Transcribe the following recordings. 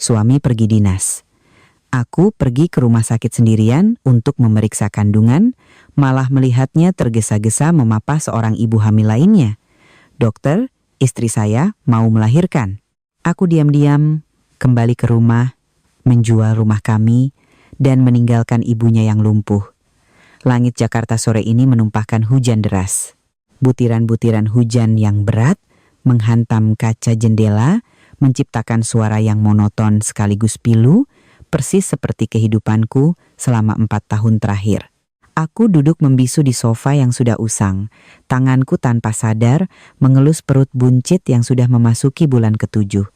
Suami pergi dinas. Aku pergi ke rumah sakit sendirian untuk memeriksa kandungan, malah melihatnya tergesa-gesa memapah seorang ibu hamil lainnya. Dokter, istri saya mau melahirkan. Aku diam-diam kembali ke rumah, menjual rumah kami, dan meninggalkan ibunya yang lumpuh. Langit Jakarta sore ini menumpahkan hujan deras. Butiran-butiran hujan yang berat menghantam kaca jendela, menciptakan suara yang monoton sekaligus pilu, persis seperti kehidupanku selama 4 tahun terakhir. Aku duduk membisu di sofa yang sudah usang, tanganku tanpa sadar mengelus perut buncit yang sudah memasuki bulan ke-7.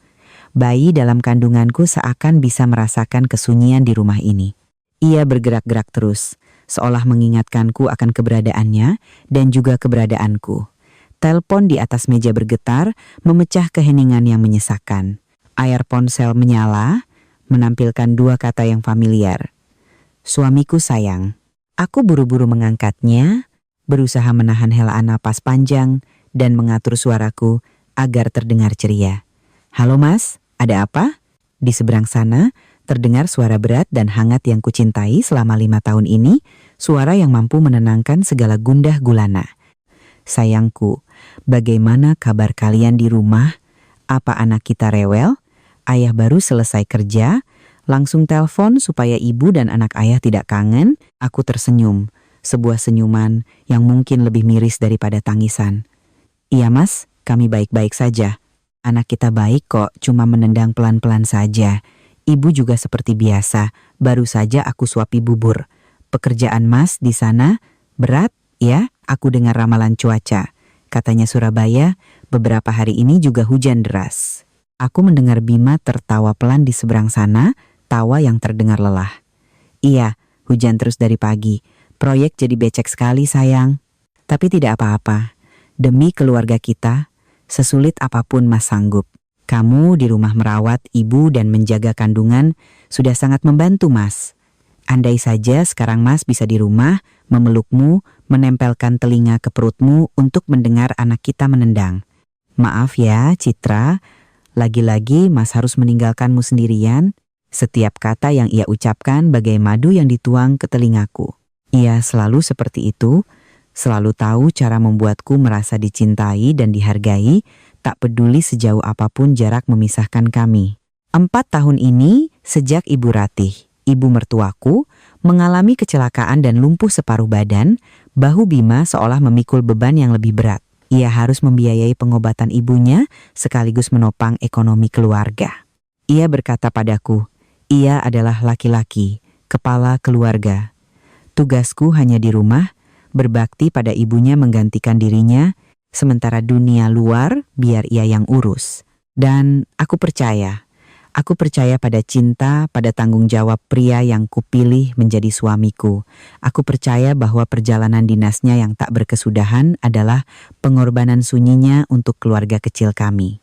Bayi dalam kandunganku seakan bisa merasakan kesunyian di rumah ini. Ia bergerak-gerak terus, seolah mengingatkanku akan keberadaannya dan juga keberadaanku. Telepon di atas meja bergetar, memecah keheningan yang menyesakan. Layar ponsel menyala, menampilkan 2 kata yang familiar. Suamiku sayang. Aku buru-buru mengangkatnya, berusaha menahan helaan napas panjang dan mengatur suaraku agar terdengar ceria. Halo mas, ada apa? Di seberang sana, terdengar suara berat dan hangat yang kucintai selama 5 tahun ini, suara yang mampu menenangkan segala gundah gulana. Sayangku, bagaimana kabar kalian di rumah? Apa anak kita rewel? Ayah baru selesai kerja, langsung telepon supaya ibu dan anak ayah tidak kangen. Aku tersenyum, sebuah senyuman yang mungkin lebih miris daripada tangisan. Iya mas, kami baik-baik saja. Anak kita baik kok, cuma menendang pelan-pelan saja. Ibu juga seperti biasa, baru saja aku suapi bubur. Pekerjaan mas di sana berat, ya? Aku dengar ramalan cuaca. Katanya Surabaya, beberapa hari ini juga hujan deras. Aku mendengar Bima tertawa pelan di seberang sana, tawa yang terdengar lelah. Iya, hujan terus dari pagi. Proyek jadi becek sekali sayang. Tapi tidak apa-apa. Demi keluarga kita, sesulit apapun mas sanggup. Kamu di rumah merawat ibu dan menjaga kandungan sudah sangat membantu mas. Andai saja sekarang mas bisa di rumah, memelukmu, menempelkan telinga ke perutmu untuk mendengar anak kita menendang. Maaf ya, Citra. Lagi-lagi mas harus meninggalkanmu sendirian. Setiap kata yang ia ucapkan bagai madu yang dituang ke telingaku. Ia selalu seperti itu, selalu tahu cara membuatku merasa dicintai dan dihargai, tak peduli sejauh apapun jarak memisahkan kami. 4 tahun ini sejak Ibu Ratih, ibu mertuaku, mengalami kecelakaan dan lumpuh separuh badan, bahu Bima seolah memikul beban yang lebih berat. Ia harus membiayai pengobatan ibunya sekaligus menopang ekonomi keluarga. Ia berkata padaku, ia adalah laki-laki, kepala keluarga. Tugasku hanya di rumah, berbakti pada ibunya menggantikan dirinya, sementara dunia luar biar ia yang urus. Dan aku percaya pada cinta, pada tanggung jawab pria yang kupilih menjadi suamiku. Aku percaya bahwa perjalanan dinasnya yang tak berkesudahan adalah pengorbanan sunyinya untuk keluarga kecil kami.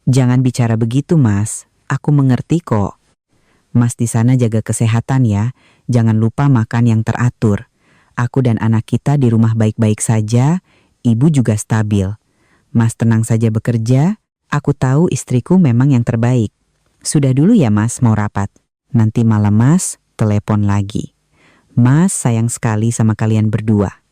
Jangan bicara begitu, Mas. Aku mengerti kok. Mas di sana jaga kesehatan ya. Jangan lupa makan yang teratur. Aku dan anak kita di rumah baik-baik saja. Ibu juga stabil. Mas tenang saja bekerja. Aku tahu istriku memang yang terbaik. Sudah dulu ya Mas mau rapat. Nanti malam Mas telepon lagi. Mas sayang sekali sama kalian berdua.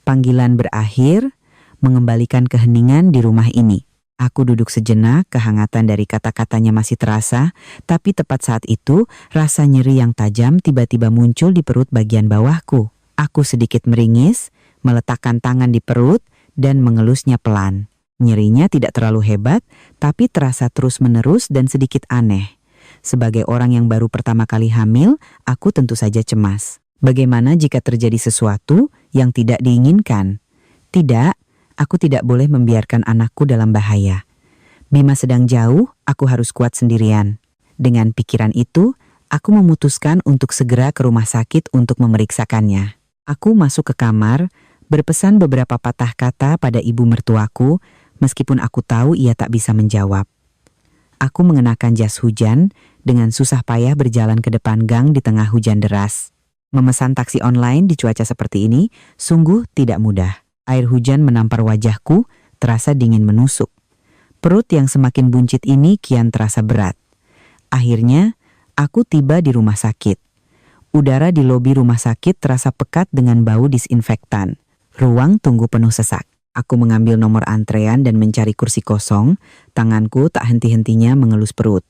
Panggilan berakhir, mengembalikan keheningan di rumah ini. Aku duduk sejenak, kehangatan dari kata-katanya masih terasa, tapi tepat saat itu rasa nyeri yang tajam tiba-tiba muncul di perut bagian bawahku. Aku sedikit meringis, meletakkan tangan di perut dan mengelusnya pelan. Nyerinya tidak terlalu hebat, tapi terasa terus-menerus dan sedikit aneh. Sebagai orang yang baru pertama kali hamil, aku tentu saja cemas. Bagaimana jika terjadi sesuatu yang tidak diinginkan? Tidak, aku tidak boleh membiarkan anakku dalam bahaya. Bima sedang jauh, aku harus kuat sendirian. Dengan pikiran itu, aku memutuskan untuk segera ke rumah sakit untuk memeriksakannya. Aku masuk ke kamar, berpesan beberapa patah kata pada ibu mertuaku, meskipun aku tahu ia tak bisa menjawab. Aku mengenakan jas hujan, dengan susah payah berjalan ke depan gang di tengah hujan deras. Memesan taksi online di cuaca seperti ini sungguh tidak mudah. Air hujan menampar wajahku, terasa dingin menusuk. Perut yang semakin buncit ini kian terasa berat. Akhirnya, aku tiba di rumah sakit. Udara di lobi rumah sakit terasa pekat dengan bau disinfektan. Ruang tunggu penuh sesak. Aku mengambil nomor antrean dan mencari kursi kosong. Tanganku tak henti-hentinya mengelus perut.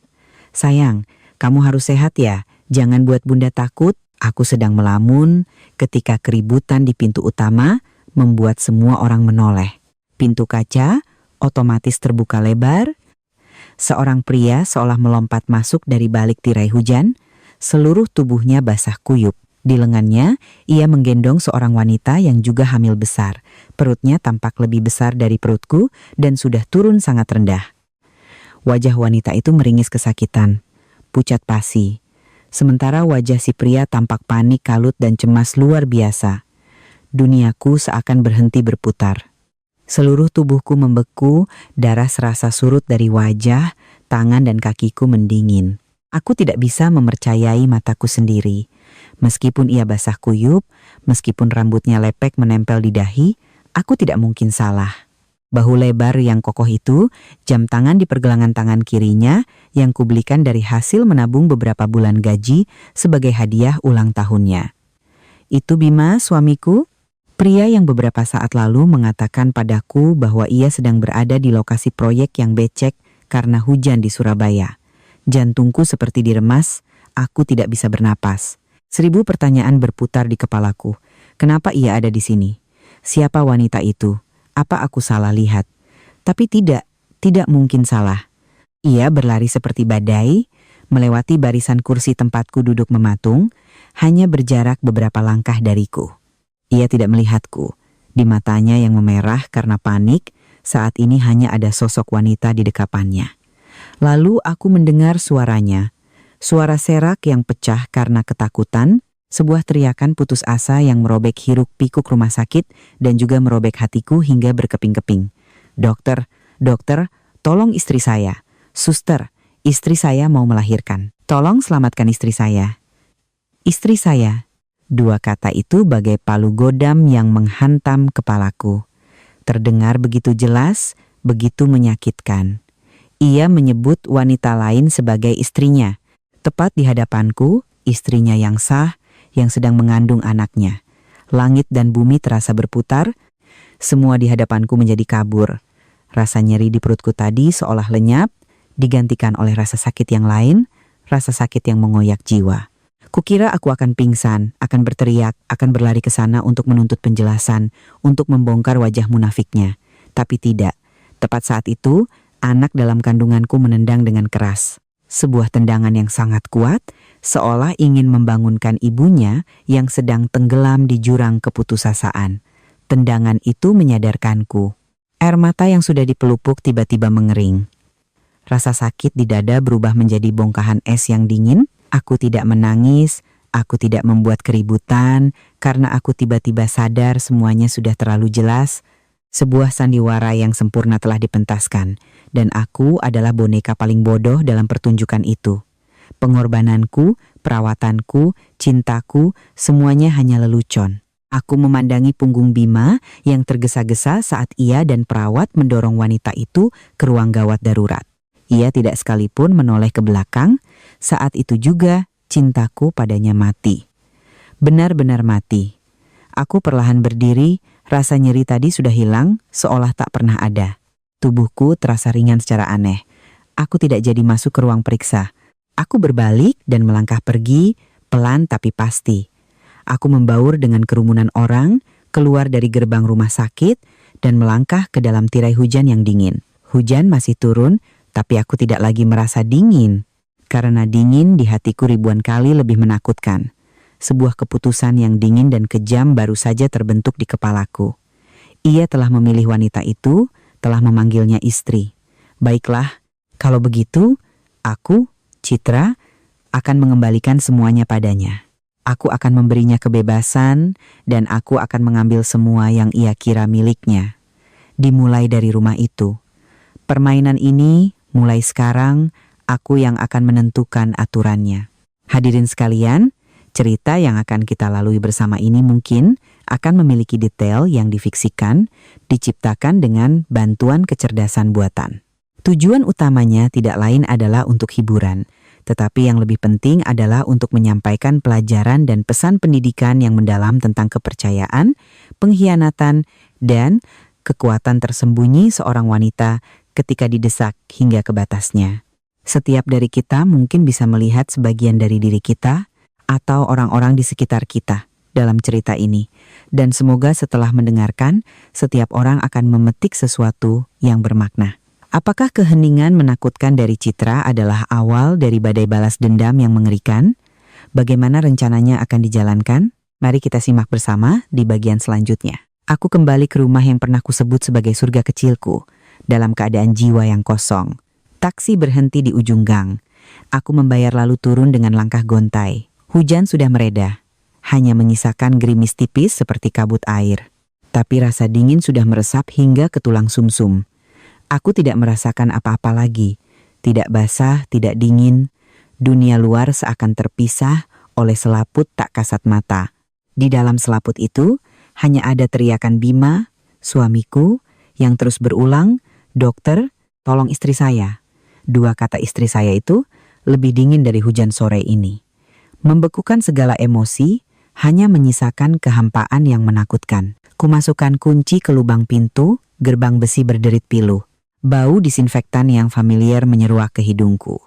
Sayang, kamu harus sehat ya. Jangan buat bunda takut. Aku sedang melamun ketika keributan di pintu utama membuat semua orang menoleh. Pintu kaca otomatis terbuka lebar. Seorang pria seolah melompat masuk dari balik tirai hujan. Seluruh tubuhnya basah kuyup. Di lengannya, ia menggendong seorang wanita yang juga hamil besar. Perutnya tampak lebih besar dari perutku dan sudah turun sangat rendah. Wajah wanita itu meringis kesakitan, pucat pasi. Sementara wajah si pria tampak panik, kalut dan cemas luar biasa. Duniaku seakan berhenti berputar. Seluruh tubuhku membeku, darah serasa surut dari wajah, tangan dan kakiku mendingin. Aku tidak bisa mempercayai mataku sendiri. Meskipun ia basah kuyup, meskipun rambutnya lepek menempel di dahi, aku tidak mungkin salah. Bahu lebar yang kokoh itu, jam tangan di pergelangan tangan kirinya yang kubelikan dari hasil menabung beberapa bulan gaji sebagai hadiah ulang tahunnya. Itu Bima, suamiku? Pria yang beberapa saat lalu mengatakan padaku bahwa ia sedang berada di lokasi proyek yang becek karena hujan di Surabaya. Jantungku seperti diremas, aku tidak bisa bernapas. 1000 pertanyaan berputar di kepalaku. Kenapa ia ada di sini? Siapa wanita itu? Apa aku salah lihat? Tapi tidak mungkin salah. Ia berlari seperti badai, melewati barisan kursi tempatku duduk mematung, hanya berjarak beberapa langkah dariku. Ia tidak melihatku. Di matanya yang memerah karena panik, saat ini hanya ada sosok wanita di dekapannya. Lalu aku mendengar suaranya. Suara serak yang pecah karena ketakutan, sebuah teriakan putus asa yang merobek hiruk-pikuk rumah sakit dan juga merobek hatiku hingga berkeping-keping. Dokter, tolong istri saya. Suster, istri saya mau melahirkan. Tolong selamatkan istri saya. Istri saya. 2 kata itu bagai palu godam yang menghantam kepalaku. Terdengar begitu jelas, begitu menyakitkan. Ia menyebut wanita lain sebagai istrinya. Tepat di hadapanku, istrinya yang sah, yang sedang mengandung anaknya. Langit dan bumi terasa berputar, semua di hadapanku menjadi kabur. Rasa nyeri di perutku tadi seolah lenyap, digantikan oleh rasa sakit yang lain, rasa sakit yang mengoyak jiwa. Kukira aku akan pingsan, akan berteriak, akan berlari ke sana untuk menuntut penjelasan, untuk membongkar wajah munafiknya. Tapi tidak. Tepat saat itu, anak dalam kandunganku menendang dengan keras. Sebuah tendangan yang sangat kuat, seolah ingin membangunkan ibunya yang sedang tenggelam di jurang keputusasaan. Tendangan itu menyadarkanku. Air mata yang sudah dipelupuk tiba-tiba mengering. Rasa sakit di dada berubah menjadi bongkahan es yang dingin. Aku tidak menangis, aku tidak membuat keributan, karena aku tiba-tiba sadar semuanya sudah terlalu jelas. Sebuah sandiwara yang sempurna telah dipentaskan, dan aku adalah boneka paling bodoh dalam pertunjukan itu. Pengorbananku, perawatanku, cintaku, semuanya hanya lelucon. Aku memandangi punggung Bima yang tergesa-gesa saat ia dan perawat mendorong wanita itu ke ruang gawat darurat. Ia tidak sekalipun menoleh ke belakang, saat itu juga cintaku padanya mati. Benar-benar mati. Aku perlahan berdiri, rasa nyeri tadi sudah hilang, seolah tak pernah ada. Tubuhku terasa ringan secara aneh. Aku tidak jadi masuk ke ruang periksa. Aku berbalik dan melangkah pergi, pelan tapi pasti. Aku membaur dengan kerumunan orang, keluar dari gerbang rumah sakit, dan melangkah ke dalam tirai hujan yang dingin. Hujan masih turun, tapi aku tidak lagi merasa dingin. Karena dingin di hatiku ribuan kali lebih menakutkan. Sebuah keputusan yang dingin dan kejam baru saja terbentuk di kepalaku. Ia telah memilih wanita itu, telah memanggilnya istri. Baiklah, kalau begitu, aku, Citra, akan mengembalikan semuanya padanya. Aku akan memberinya kebebasan, dan aku akan mengambil semua yang ia kira miliknya. Dimulai dari rumah itu. Permainan ini, mulai sekarang, aku yang akan menentukan aturannya. Hadirin sekalian, cerita yang akan kita lalui bersama ini mungkin akan memiliki detail yang difiksikan, diciptakan dengan bantuan kecerdasan buatan. Tujuan utamanya tidak lain adalah untuk hiburan. Tetapi yang lebih penting adalah untuk menyampaikan pelajaran dan pesan pendidikan yang mendalam tentang kepercayaan, pengkhianatan, dan kekuatan tersembunyi seorang wanita ketika didesak hingga ke batasnya. Setiap dari kita mungkin bisa melihat sebagian dari diri kita atau orang-orang di sekitar kita dalam cerita ini. Dan semoga setelah mendengarkan, setiap orang akan memetik sesuatu yang bermakna. Apakah keheningan menakutkan dari Citra adalah awal dari badai balas dendam yang mengerikan? Bagaimana rencananya akan dijalankan? Mari kita simak bersama di bagian selanjutnya. Aku kembali ke rumah yang pernah kusebut sebagai surga kecilku, dalam keadaan jiwa yang kosong. Taksi berhenti di ujung gang. Aku membayar lalu turun dengan langkah gontai. Hujan sudah mereda, hanya menyisakan gerimis tipis seperti kabut air. Tapi rasa dingin sudah meresap hingga ke tulang sumsum. Aku tidak merasakan apa-apa lagi. Tidak basah, tidak dingin. Dunia luar seakan terpisah oleh selaput tak kasat mata. Di dalam selaput itu, hanya ada teriakan Bima, suamiku, yang terus berulang, "Dokter, tolong istri saya." Dua kata istri saya itu lebih dingin dari hujan sore ini. Membekukan segala emosi, hanya menyisakan kehampaan yang menakutkan. Kumasukkan kunci ke lubang pintu, gerbang besi berderit pilu. Bau disinfektan yang familiar menyeruak ke hidungku.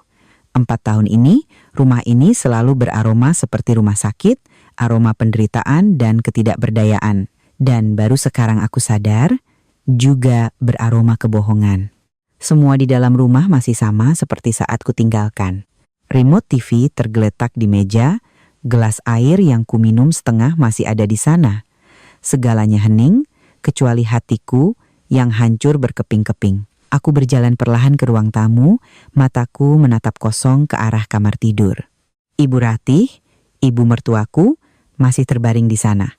4 tahun ini, rumah ini selalu beraroma seperti rumah sakit, aroma penderitaan dan ketidakberdayaan. Dan baru sekarang aku sadar, juga beraroma kebohongan. Semua di dalam rumah masih sama seperti saat kutinggalkan. Remote TV tergeletak di meja, gelas air yang kuminum setengah masih ada di sana. Segalanya hening, kecuali hatiku yang hancur berkeping-keping. Aku berjalan perlahan ke ruang tamu, mataku menatap kosong ke arah kamar tidur. Ibu Ratih, ibu mertuaku, masih terbaring di sana.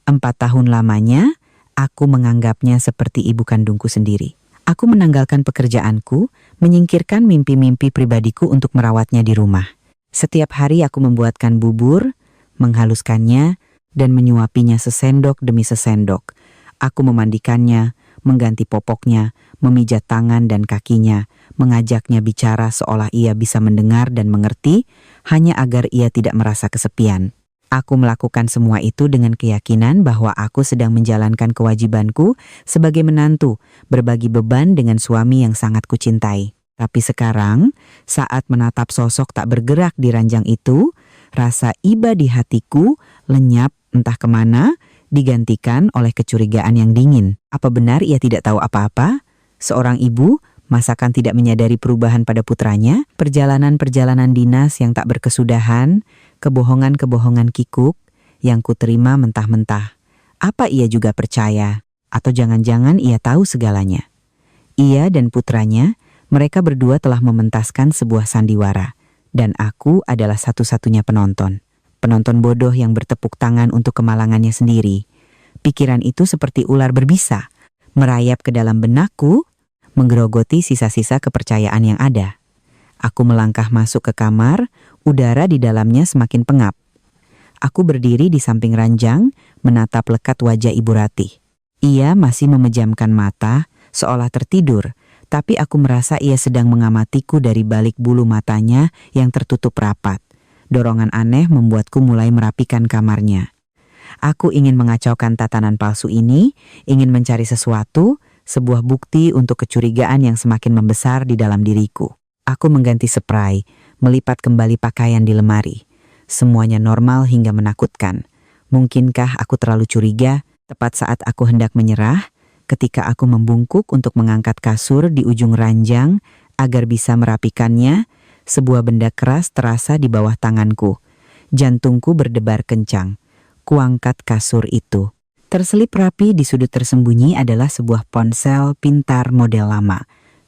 4 tahun lamanya, aku menganggapnya seperti ibu kandungku sendiri. Aku menanggalkan pekerjaanku, menyingkirkan mimpi-mimpi pribadiku untuk merawatnya di rumah. Setiap hari aku membuatkan bubur, menghaluskannya, dan menyuapinya sesendok demi sesendok. Aku memandikannya, mengganti popoknya, memijat tangan dan kakinya, mengajaknya bicara seolah ia bisa mendengar dan mengerti, hanya agar ia tidak merasa kesepian. Aku melakukan semua itu dengan keyakinan bahwa aku sedang menjalankan kewajibanku sebagai menantu, berbagi beban dengan suami yang sangat kucintai. Tapi sekarang, saat menatap sosok tak bergerak di ranjang itu, rasa iba di hatiku lenyap entah kemana, digantikan oleh kecurigaan yang dingin. Apa benar ia tidak tahu apa-apa? Seorang ibu, masakan tidak menyadari perubahan pada putranya, perjalanan-perjalanan dinas yang tak berkesudahan, kebohongan-kebohongan kikuk yang kuterima mentah-mentah. Apa ia juga percaya? Atau jangan-jangan ia tahu segalanya? Ia dan putranya, mereka berdua telah mementaskan sebuah sandiwara. Dan aku adalah satu-satunya penonton. Penonton bodoh yang bertepuk tangan untuk kemalangannya sendiri. Pikiran itu seperti ular berbisa, merayap ke dalam benakku, menggerogoti sisa-sisa kepercayaan yang ada. Aku melangkah masuk ke kamar, udara di dalamnya semakin pengap. Aku berdiri di samping ranjang, menatap lekat wajah Ibu Ratih. Ia masih memejamkan mata, seolah tertidur, tapi aku merasa ia sedang mengamatiku dari balik bulu matanya yang tertutup rapat. Dorongan aneh membuatku mulai merapikan kamarnya. Aku ingin mengacaukan tatanan palsu ini, ingin mencari sesuatu, sebuah bukti untuk kecurigaan yang semakin membesar di dalam diriku. Aku mengganti spray, melipat kembali pakaian di lemari. Semuanya normal hingga menakutkan. Mungkinkah aku terlalu curiga? Tepat saat aku hendak menyerah, ketika aku membungkuk untuk mengangkat kasur di ujung ranjang agar bisa merapikannya, sebuah benda keras terasa di bawah tanganku. Jantungku berdebar kencang. Kuangkat kasur itu. Terselip rapi di sudut tersembunyi adalah sebuah ponsel pintar model lama.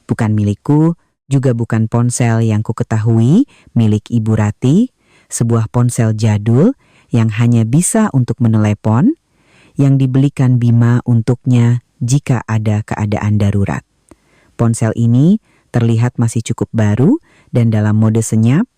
Bukan milikku, juga bukan ponsel yang kuketahui milik Ibu Ratih, sebuah ponsel jadul yang hanya bisa untuk menelepon, yang dibelikan Bima untuknya jika ada keadaan darurat. Ponsel ini terlihat masih cukup baru dan dalam mode senyap.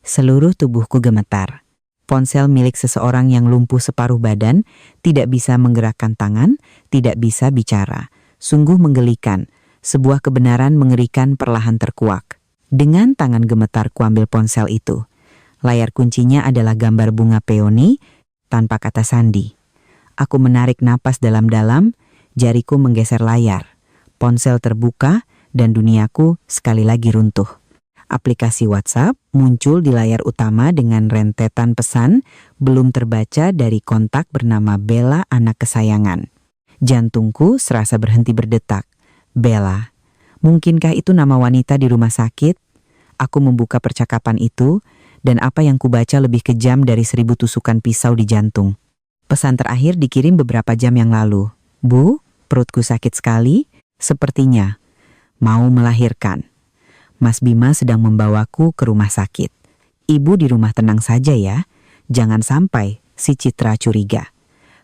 Seluruh tubuhku gemetar. Ponsel milik seseorang yang lumpuh separuh badan, tidak bisa menggerakkan tangan, tidak bisa bicara. Sungguh menggelikan. Sebuah kebenaran mengerikan perlahan terkuak. Dengan tangan gemetar kuambil ponsel itu. Layar kuncinya adalah gambar bunga peoni tanpa kata sandi. Aku menarik napas dalam-dalam, jariku menggeser layar. Ponsel terbuka dan duniaku sekali lagi runtuh. Aplikasi WhatsApp muncul di layar utama dengan rentetan pesan belum terbaca dari kontak bernama Bella, anak kesayangan. Jantungku serasa berhenti berdetak. Bella, mungkinkah itu nama wanita di rumah sakit? Aku membuka percakapan itu, dan apa yang kubaca lebih kejam dari 1000 tusukan pisau di jantung. Pesan terakhir dikirim beberapa jam yang lalu. Bu, perutku sakit sekali, sepertinya mau melahirkan. Mas Bima sedang membawaku ke rumah sakit. Ibu di rumah tenang saja ya, jangan sampai si Citra curiga.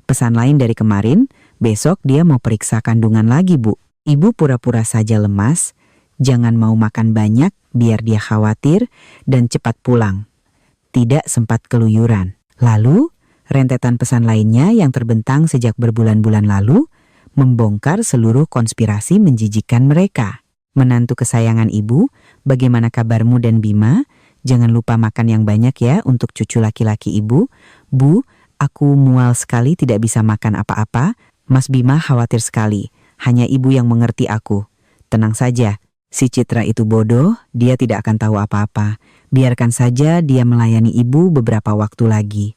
Pesan lain dari kemarin, besok dia mau periksa kandungan lagi, Bu. Ibu pura-pura saja lemas, jangan mau makan banyak biar dia khawatir dan cepat pulang. Tidak sempat keluyuran. Lalu, rentetan pesan lainnya yang terbentang sejak berbulan-bulan lalu, membongkar seluruh konspirasi menjijikan mereka. Menantu kesayangan ibu, bagaimana kabarmu dan Bima? Jangan lupa makan yang banyak ya untuk cucu laki-laki ibu. Bu, aku mual sekali tidak bisa makan apa-apa. Mas Bima khawatir sekali. Hanya ibu yang mengerti aku. Tenang saja, si Citra itu bodoh, dia tidak akan tahu apa-apa. Biarkan saja dia melayani ibu beberapa waktu lagi.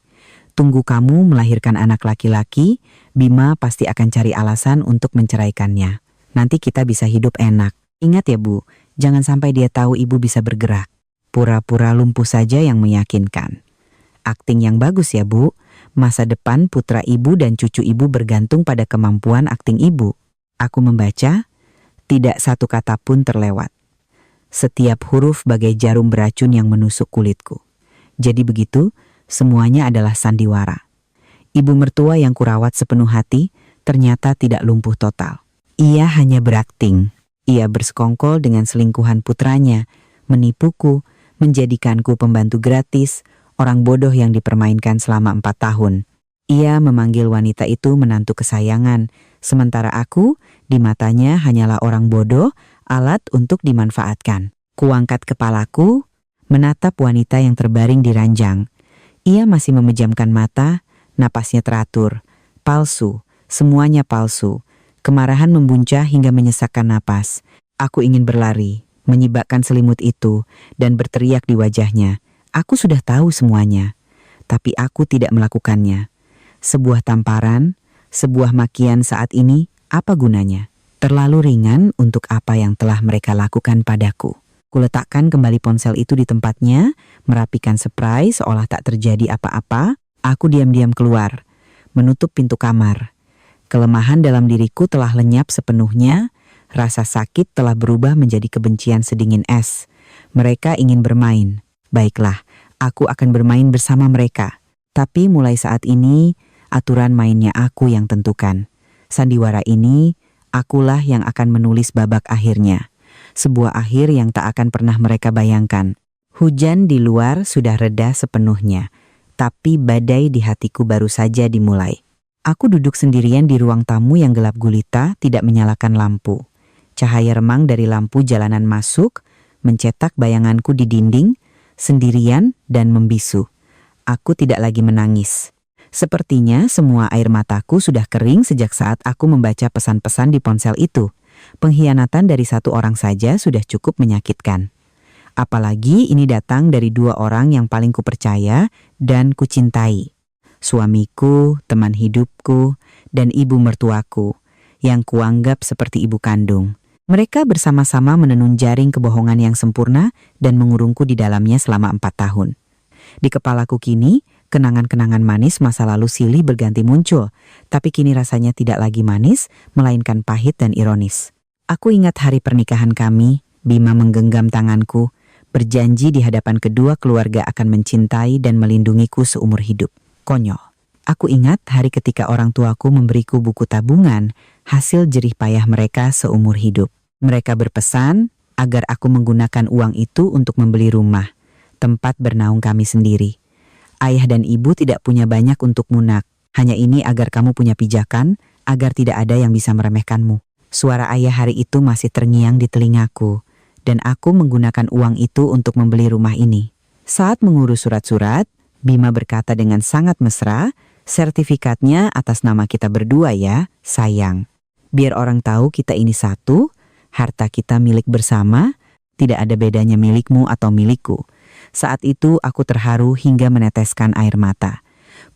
Tunggu kamu melahirkan anak laki-laki, Bima pasti akan cari alasan untuk menceraikannya. Nanti kita bisa hidup enak. Ingat ya Bu, jangan sampai dia tahu ibu bisa bergerak. Pura-pura lumpuh saja yang meyakinkan. Akting yang bagus ya Bu, masa depan putra ibu dan cucu ibu bergantung pada kemampuan akting ibu. Aku membaca, tidak satu kata pun terlewat. Setiap huruf bagai jarum beracun yang menusuk kulitku. Jadi begitu, semuanya adalah sandiwara. Ibu mertua yang kurawat sepenuh hati, ternyata tidak lumpuh total. Ia hanya berakting. Ia bersekongkol dengan selingkuhan putranya, menipuku, menjadikanku pembantu gratis, orang bodoh yang dipermainkan selama 4 tahun. Ia memanggil wanita itu menantu kesayangan, sementara aku, di matanya hanyalah orang bodoh, alat untuk dimanfaatkan. Kuangkat kepalaku, menatap wanita yang terbaring di ranjang. Ia masih memejamkan mata, napasnya teratur. Palsu, semuanya palsu. Kemarahan membuncah hingga menyesakkan napas. Aku ingin berlari, menyibakkan selimut itu, dan berteriak di wajahnya. Aku sudah tahu semuanya, tapi aku tidak melakukannya. Sebuah tamparan, sebuah makian saat ini, apa gunanya? Terlalu ringan untuk apa yang telah mereka lakukan padaku. Kuletakkan kembali ponsel itu di tempatnya, merapikan spray seolah tak terjadi apa-apa. Aku diam-diam keluar, menutup pintu kamar. Kelemahan dalam diriku telah lenyap sepenuhnya, rasa sakit telah berubah menjadi kebencian sedingin es. Mereka ingin bermain. Baiklah, aku akan bermain bersama mereka. Tapi mulai saat ini, aturan mainnya aku yang tentukan. Sandiwara ini, akulah yang akan menulis babak akhirnya. Sebuah akhir yang tak akan pernah mereka bayangkan. Hujan di luar sudah reda sepenuhnya, tapi badai di hatiku baru saja dimulai. Aku duduk sendirian di ruang tamu yang gelap gulita, tidak menyalakan lampu. Cahaya remang dari lampu jalanan masuk, mencetak bayanganku di dinding, sendirian dan membisu. Aku tidak lagi menangis. Sepertinya semua air mataku sudah kering sejak saat aku membaca pesan-pesan di ponsel itu. Pengkhianatan dari satu orang saja sudah cukup menyakitkan. Apalagi ini datang dari 2 orang yang paling kupercaya dan kucintai. Suamiku, teman hidupku, dan ibu mertuaku, yang kuanggap seperti ibu kandung. Mereka bersama-sama menenun jaring kebohongan yang sempurna dan mengurungku di dalamnya selama 4 tahun. Di kepalaku kini, kenangan-kenangan manis masa lalu silih berganti muncul, tapi kini rasanya tidak lagi manis, melainkan pahit dan ironis. Aku ingat hari pernikahan kami, Bima menggenggam tanganku, berjanji di hadapan kedua keluarga akan mencintai dan melindungiku seumur hidup. Konyol. Aku ingat hari ketika orang tuaku memberiku buku tabungan, hasil jerih payah mereka seumur hidup. Mereka berpesan agar aku menggunakan uang itu untuk membeli rumah, tempat bernaung kami sendiri. Ayah dan ibu tidak punya banyak untuk munak, hanya ini agar kamu punya pijakan, agar tidak ada yang bisa meremehkanmu. Suara ayah hari itu masih terngiang di telingaku, dan aku menggunakan uang itu untuk membeli rumah ini. Saat mengurus surat-surat, Bima berkata dengan sangat mesra, "Sertifikatnya atas nama kita berdua ya, sayang. Biar orang tahu kita ini satu, harta kita milik bersama, tidak ada bedanya milikmu atau milikku." Saat itu aku terharu hingga meneteskan air mata.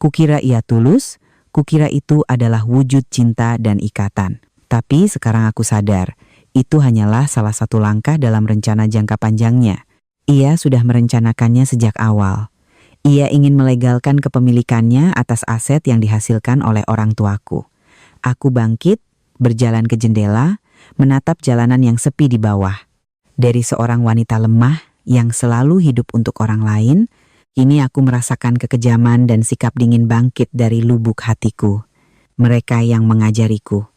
Kukira ia tulus, kukira itu adalah wujud cinta dan ikatan. Tapi sekarang aku sadar, itu hanyalah salah satu langkah dalam rencana jangka panjangnya. Ia sudah merencanakannya sejak awal. Ia ingin melegalkan kepemilikannya atas aset yang dihasilkan oleh orang tuaku. Aku bangkit, berjalan ke jendela, menatap jalanan yang sepi di bawah. Dari seorang wanita lemah yang selalu hidup untuk orang lain, kini aku merasakan kekejaman dan sikap dingin bangkit dari lubuk hatiku. Mereka yang mengajariku.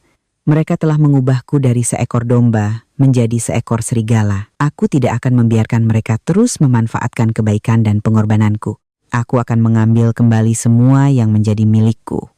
Mereka telah mengubahku dari seekor domba menjadi seekor serigala. Aku tidak akan membiarkan mereka terus memanfaatkan kebaikan dan pengorbananku. Aku akan mengambil kembali semua yang menjadi milikku.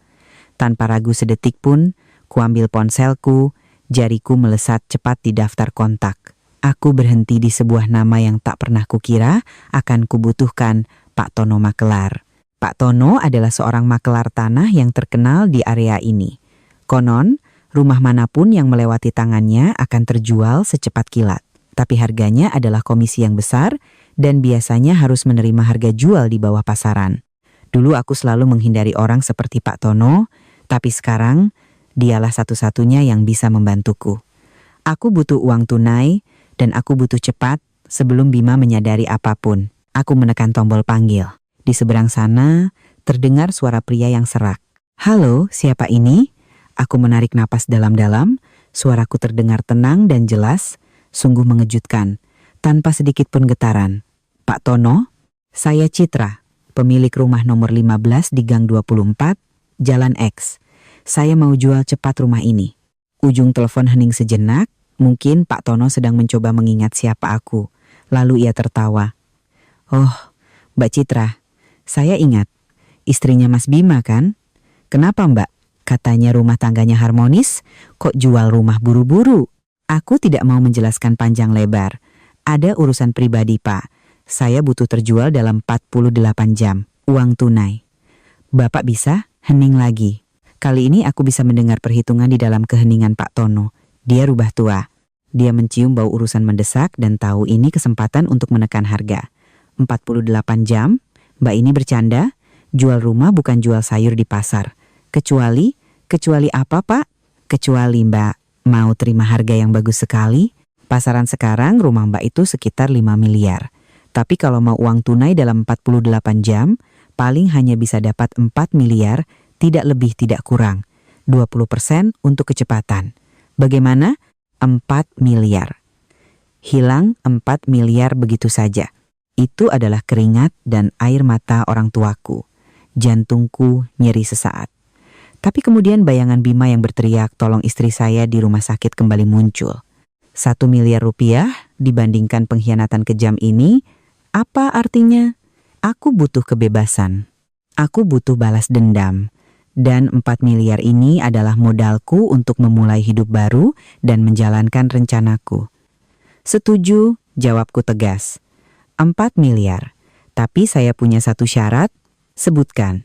Tanpa ragu sedetik pun, kuambil ponselku, jariku melesat cepat di daftar kontak. Aku berhenti di sebuah nama yang tak pernah kukira akan kubutuhkan, Pak Tono Makelar. Pak Tono adalah seorang makelar tanah yang terkenal di area ini. Konon, rumah manapun yang melewati tangannya akan terjual secepat kilat. Tapi harganya adalah komisi yang besar dan biasanya harus menerima harga jual di bawah pasaran. Dulu aku selalu menghindari orang seperti Pak Tono, tapi sekarang dialah satu-satunya yang bisa membantuku. Aku butuh uang tunai dan aku butuh cepat sebelum Bima menyadari apapun. Aku menekan tombol panggil. Di seberang sana terdengar suara pria yang serak. "Halo, siapa ini?" Aku menarik napas dalam-dalam, suaraku terdengar tenang dan jelas, sungguh mengejutkan, tanpa sedikit pun getaran. "Pak Tono, saya Citra, pemilik rumah nomor 15 di Gang 24, Jalan X. Saya mau jual cepat rumah ini." Ujung telepon hening sejenak, mungkin Pak Tono sedang mencoba mengingat siapa aku. Lalu ia tertawa. "Oh, Mbak Citra, saya ingat. Istrinya Mas Bima kan? Kenapa Mbak? Katanya rumah tangganya harmonis, kok jual rumah buru-buru?" Aku tidak mau menjelaskan panjang lebar. "Ada urusan pribadi Pak. Saya butuh terjual dalam 48 jam. Uang tunai." "Bapak bisa?" Hening lagi. Kali ini aku bisa mendengar perhitungan di dalam keheningan Pak Tono. Dia rubah tua. Dia mencium bau urusan mendesak dan tahu ini kesempatan untuk menekan harga. 48 jam? Mbak ini bercanda? Jual rumah bukan jual sayur di pasar. Kecuali apa Pak? Kecuali Mbak mau terima harga yang bagus sekali. Pasaran sekarang rumah Mbak itu sekitar 5 miliar. Tapi kalau mau uang tunai dalam 48 jam, paling hanya bisa dapat 4 miliar, tidak lebih tidak kurang. 20% untuk kecepatan. Bagaimana? 4 miliar. Hilang 4 miliar begitu saja. Itu adalah keringat dan air mata orang tuaku. Jantungku nyeri sesaat. Tapi kemudian bayangan Bima yang berteriak tolong istri saya di rumah sakit kembali muncul. 1 miliar rupiah dibandingkan pengkhianatan kejam ini, apa artinya? Aku butuh kebebasan. Aku butuh balas dendam. Dan 4 miliar ini adalah modalku untuk memulai hidup baru dan menjalankan rencanaku. "Setuju," jawabku tegas. 4 miliar. Tapi saya punya satu syarat. "Sebutkan."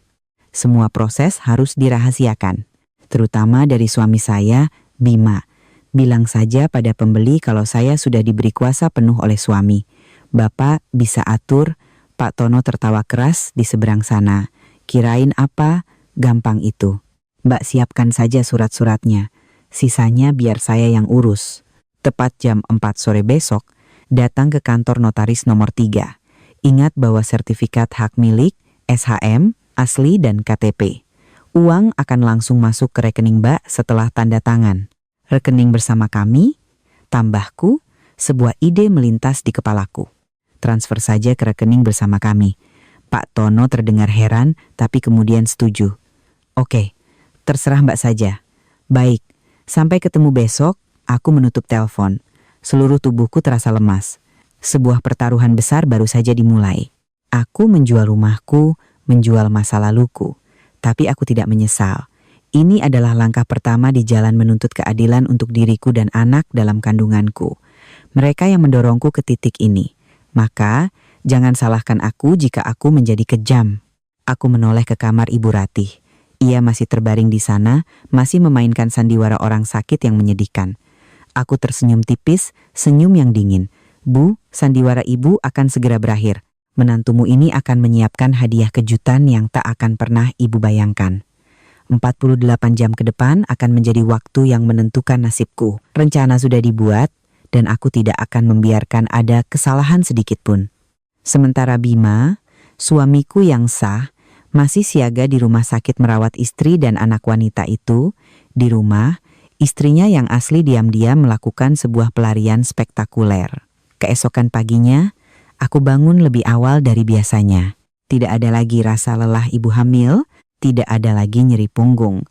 "Semua proses harus dirahasiakan, terutama dari suami saya, Bima. Bilang saja pada pembeli kalau saya sudah diberi kuasa penuh oleh suami. Bapak bisa atur." Pak Tono tertawa keras di seberang sana. "Kirain apa? Gampang itu. Mbak siapkan saja surat-suratnya. Sisanya biar saya yang urus." Tepat jam 4 sore besok, datang ke kantor notaris nomor 3. Ingat bahwa sertifikat hak milik, SHM, asli dan KTP. Uang akan langsung masuk ke rekening Mbak setelah tanda tangan. Rekening bersama kami, tambahku, sebuah ide melintas di kepalaku. Transfer saja ke rekening bersama kami. Pak Tono terdengar heran, tapi kemudian setuju. "Oke, terserah Mbak saja." "Baik, sampai ketemu besok." Aku menutup telepon. Seluruh tubuhku terasa lemas. Sebuah pertaruhan besar baru saja dimulai. Aku menjual rumahku, menjual masa laluku. Tapi aku tidak menyesal. Ini adalah langkah pertama di jalan menuntut keadilan untuk diriku dan anak dalam kandunganku. Mereka yang mendorongku ke titik ini. Maka, jangan salahkan aku jika aku menjadi kejam. Aku menoleh ke kamar Ibu Ratih. Ia masih terbaring di sana, masih memainkan sandiwara orang sakit yang menyedihkan. Aku tersenyum tipis, senyum yang dingin. Bu, sandiwara ibu akan segera berakhir. Menantumu ini akan menyiapkan hadiah kejutan yang tak akan pernah ibu bayangkan. 48 jam ke depan akan menjadi waktu yang menentukan nasibku. Rencana sudah dibuat, dan aku tidak akan membiarkan ada kesalahan sedikit pun. Sementara Bima, suamiku yang sah, masih siaga di rumah sakit merawat istri dan anak wanita itu. Di rumah, istrinya yang asli diam-diam melakukan sebuah pelarian spektakuler. Keesokan paginya, aku bangun lebih awal dari biasanya. Tidak ada lagi rasa lelah ibu hamil, tidak ada lagi nyeri punggung.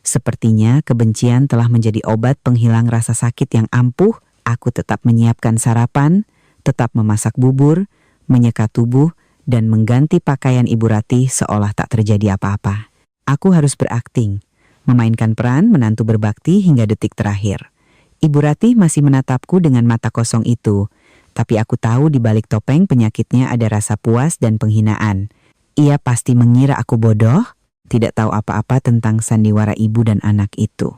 Sepertinya kebencian telah menjadi obat penghilang rasa sakit yang ampuh. Aku tetap menyiapkan sarapan, tetap memasak bubur, menyeka tubuh, dan mengganti pakaian Ibu Ratih seolah tak terjadi apa-apa. Aku harus berakting, memainkan peran menantu berbakti hingga detik terakhir. Ibu Ratih masih menatapku dengan mata kosong itu, tapi aku tahu di balik topeng penyakitnya ada rasa puas dan penghinaan. Ia pasti mengira aku bodoh, tidak tahu apa-apa tentang sandiwara ibu dan anak itu.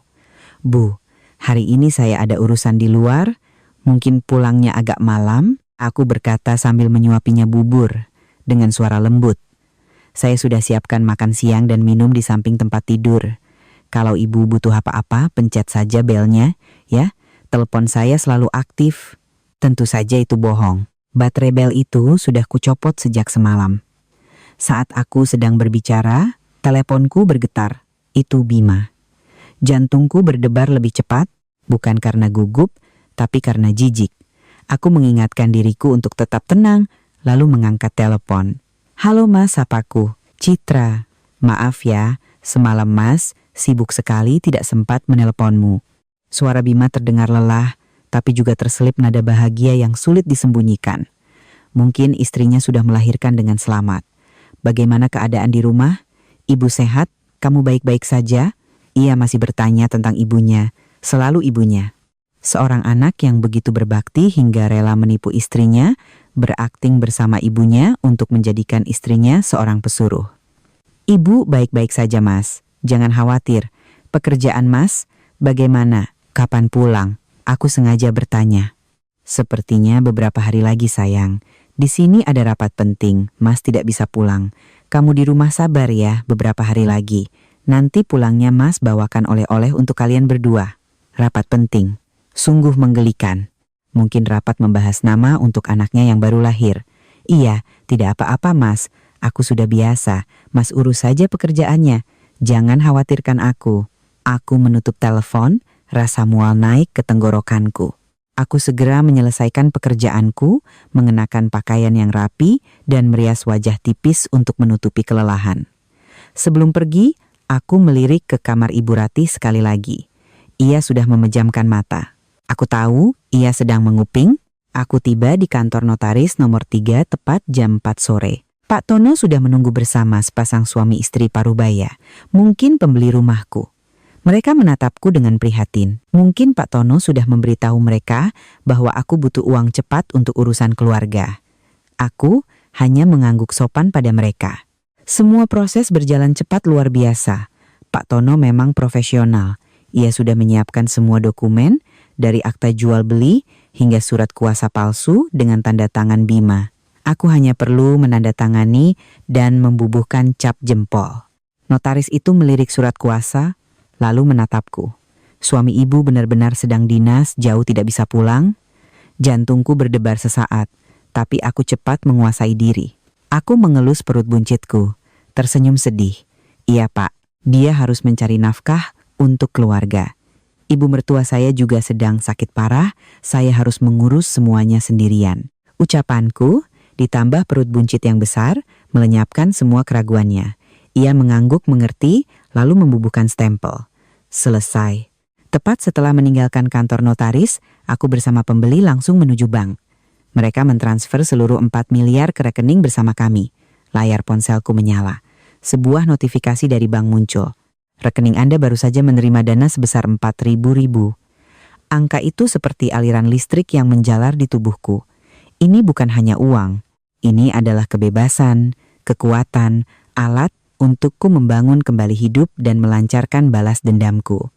Bu, hari ini saya ada urusan di luar, mungkin pulangnya agak malam, aku berkata sambil menyuapinya bubur dengan suara lembut. Saya sudah siapkan makan siang dan minum di samping tempat tidur. Kalau ibu butuh apa-apa, pencet saja belnya, ya. Telepon saya selalu aktif. Tentu saja itu bohong. Baterai bel itu sudah kucopot sejak semalam. Saat aku sedang berbicara, teleponku bergetar. Itu Bima. Jantungku berdebar lebih cepat, bukan karena gugup, tapi karena jijik. Aku mengingatkan diriku untuk tetap tenang, lalu mengangkat telepon. Halo Mas, sapaku. Citra. Maaf ya, semalam Mas sibuk sekali tidak sempat menelponmu. Suara Bima terdengar lelah, tapi juga terselip nada bahagia yang sulit disembunyikan. Mungkin istrinya sudah melahirkan dengan selamat. Bagaimana keadaan di rumah? Ibu sehat? Kamu baik-baik saja? Ia masih bertanya tentang ibunya, selalu ibunya. Seorang anak yang begitu berbakti hingga rela menipu istrinya, berakting bersama ibunya untuk menjadikan istrinya seorang pesuruh. Ibu baik-baik saja Mas, jangan khawatir. Pekerjaan Mas, bagaimana? Kapan pulang? Aku sengaja bertanya. Sepertinya beberapa hari lagi sayang. Di sini ada rapat penting, Mas tidak bisa pulang. Kamu di rumah sabar ya beberapa hari lagi. Nanti pulangnya Mas bawakan oleh-oleh untuk kalian berdua. Rapat penting. Sungguh menggelikan. Mungkin rapat membahas nama untuk anaknya yang baru lahir. Iya, tidak apa-apa Mas. Aku sudah biasa. Mas urus saja pekerjaannya. Jangan khawatirkan aku. Aku menutup telepon, rasa mual naik ke tenggorokanku. Aku segera menyelesaikan pekerjaanku, mengenakan pakaian yang rapi, dan merias wajah tipis untuk menutupi kelelahan. Sebelum pergi, aku melirik ke kamar Ibu Ratih sekali lagi. Ia sudah memejamkan mata. Aku tahu ia sedang menguping. Aku tiba di kantor notaris nomor 3 tepat jam 4 sore. Pak Tono sudah menunggu bersama sepasang suami istri parubaya, mungkin pembeli rumahku. Mereka menatapku dengan prihatin. Mungkin Pak Tono sudah memberitahu mereka bahwa aku butuh uang cepat untuk urusan keluarga. Aku hanya mengangguk sopan pada mereka. Semua proses berjalan cepat luar biasa. Pak Tono memang profesional. Ia sudah menyiapkan semua dokumen, dari akta jual beli hingga surat kuasa palsu dengan tanda tangan Bima. Aku hanya perlu menandatangani dan membubuhkan cap jempol. Notaris itu melirik surat kuasa, lalu menatapku. Suami ibu benar-benar sedang dinas, jauh tidak bisa pulang. Jantungku berdebar sesaat, tapi aku cepat menguasai diri. Aku mengelus perut buncitku, tersenyum sedih. Iya Pak, dia harus mencari nafkah untuk keluarga. Ibu mertua saya juga sedang sakit parah, saya harus mengurus semuanya sendirian. Ucapanku, ditambah perut buncit yang besar, melenyapkan semua keraguannya. Ia mengangguk mengerti, lalu membubuhkan stempel. Selesai. Tepat setelah meninggalkan kantor notaris, aku bersama pembeli langsung menuju bank. Mereka mentransfer seluruh 4 miliar ke rekening bersama kami. Layar ponselku menyala. Sebuah notifikasi dari bank muncul. Rekening Anda baru saja menerima dana sebesar 4.000 ribu. Angka itu seperti aliran listrik yang menjalar di tubuhku. Ini bukan hanya uang. Ini adalah kebebasan, kekuatan, alat untukku membangun kembali hidup dan melancarkan balas dendamku.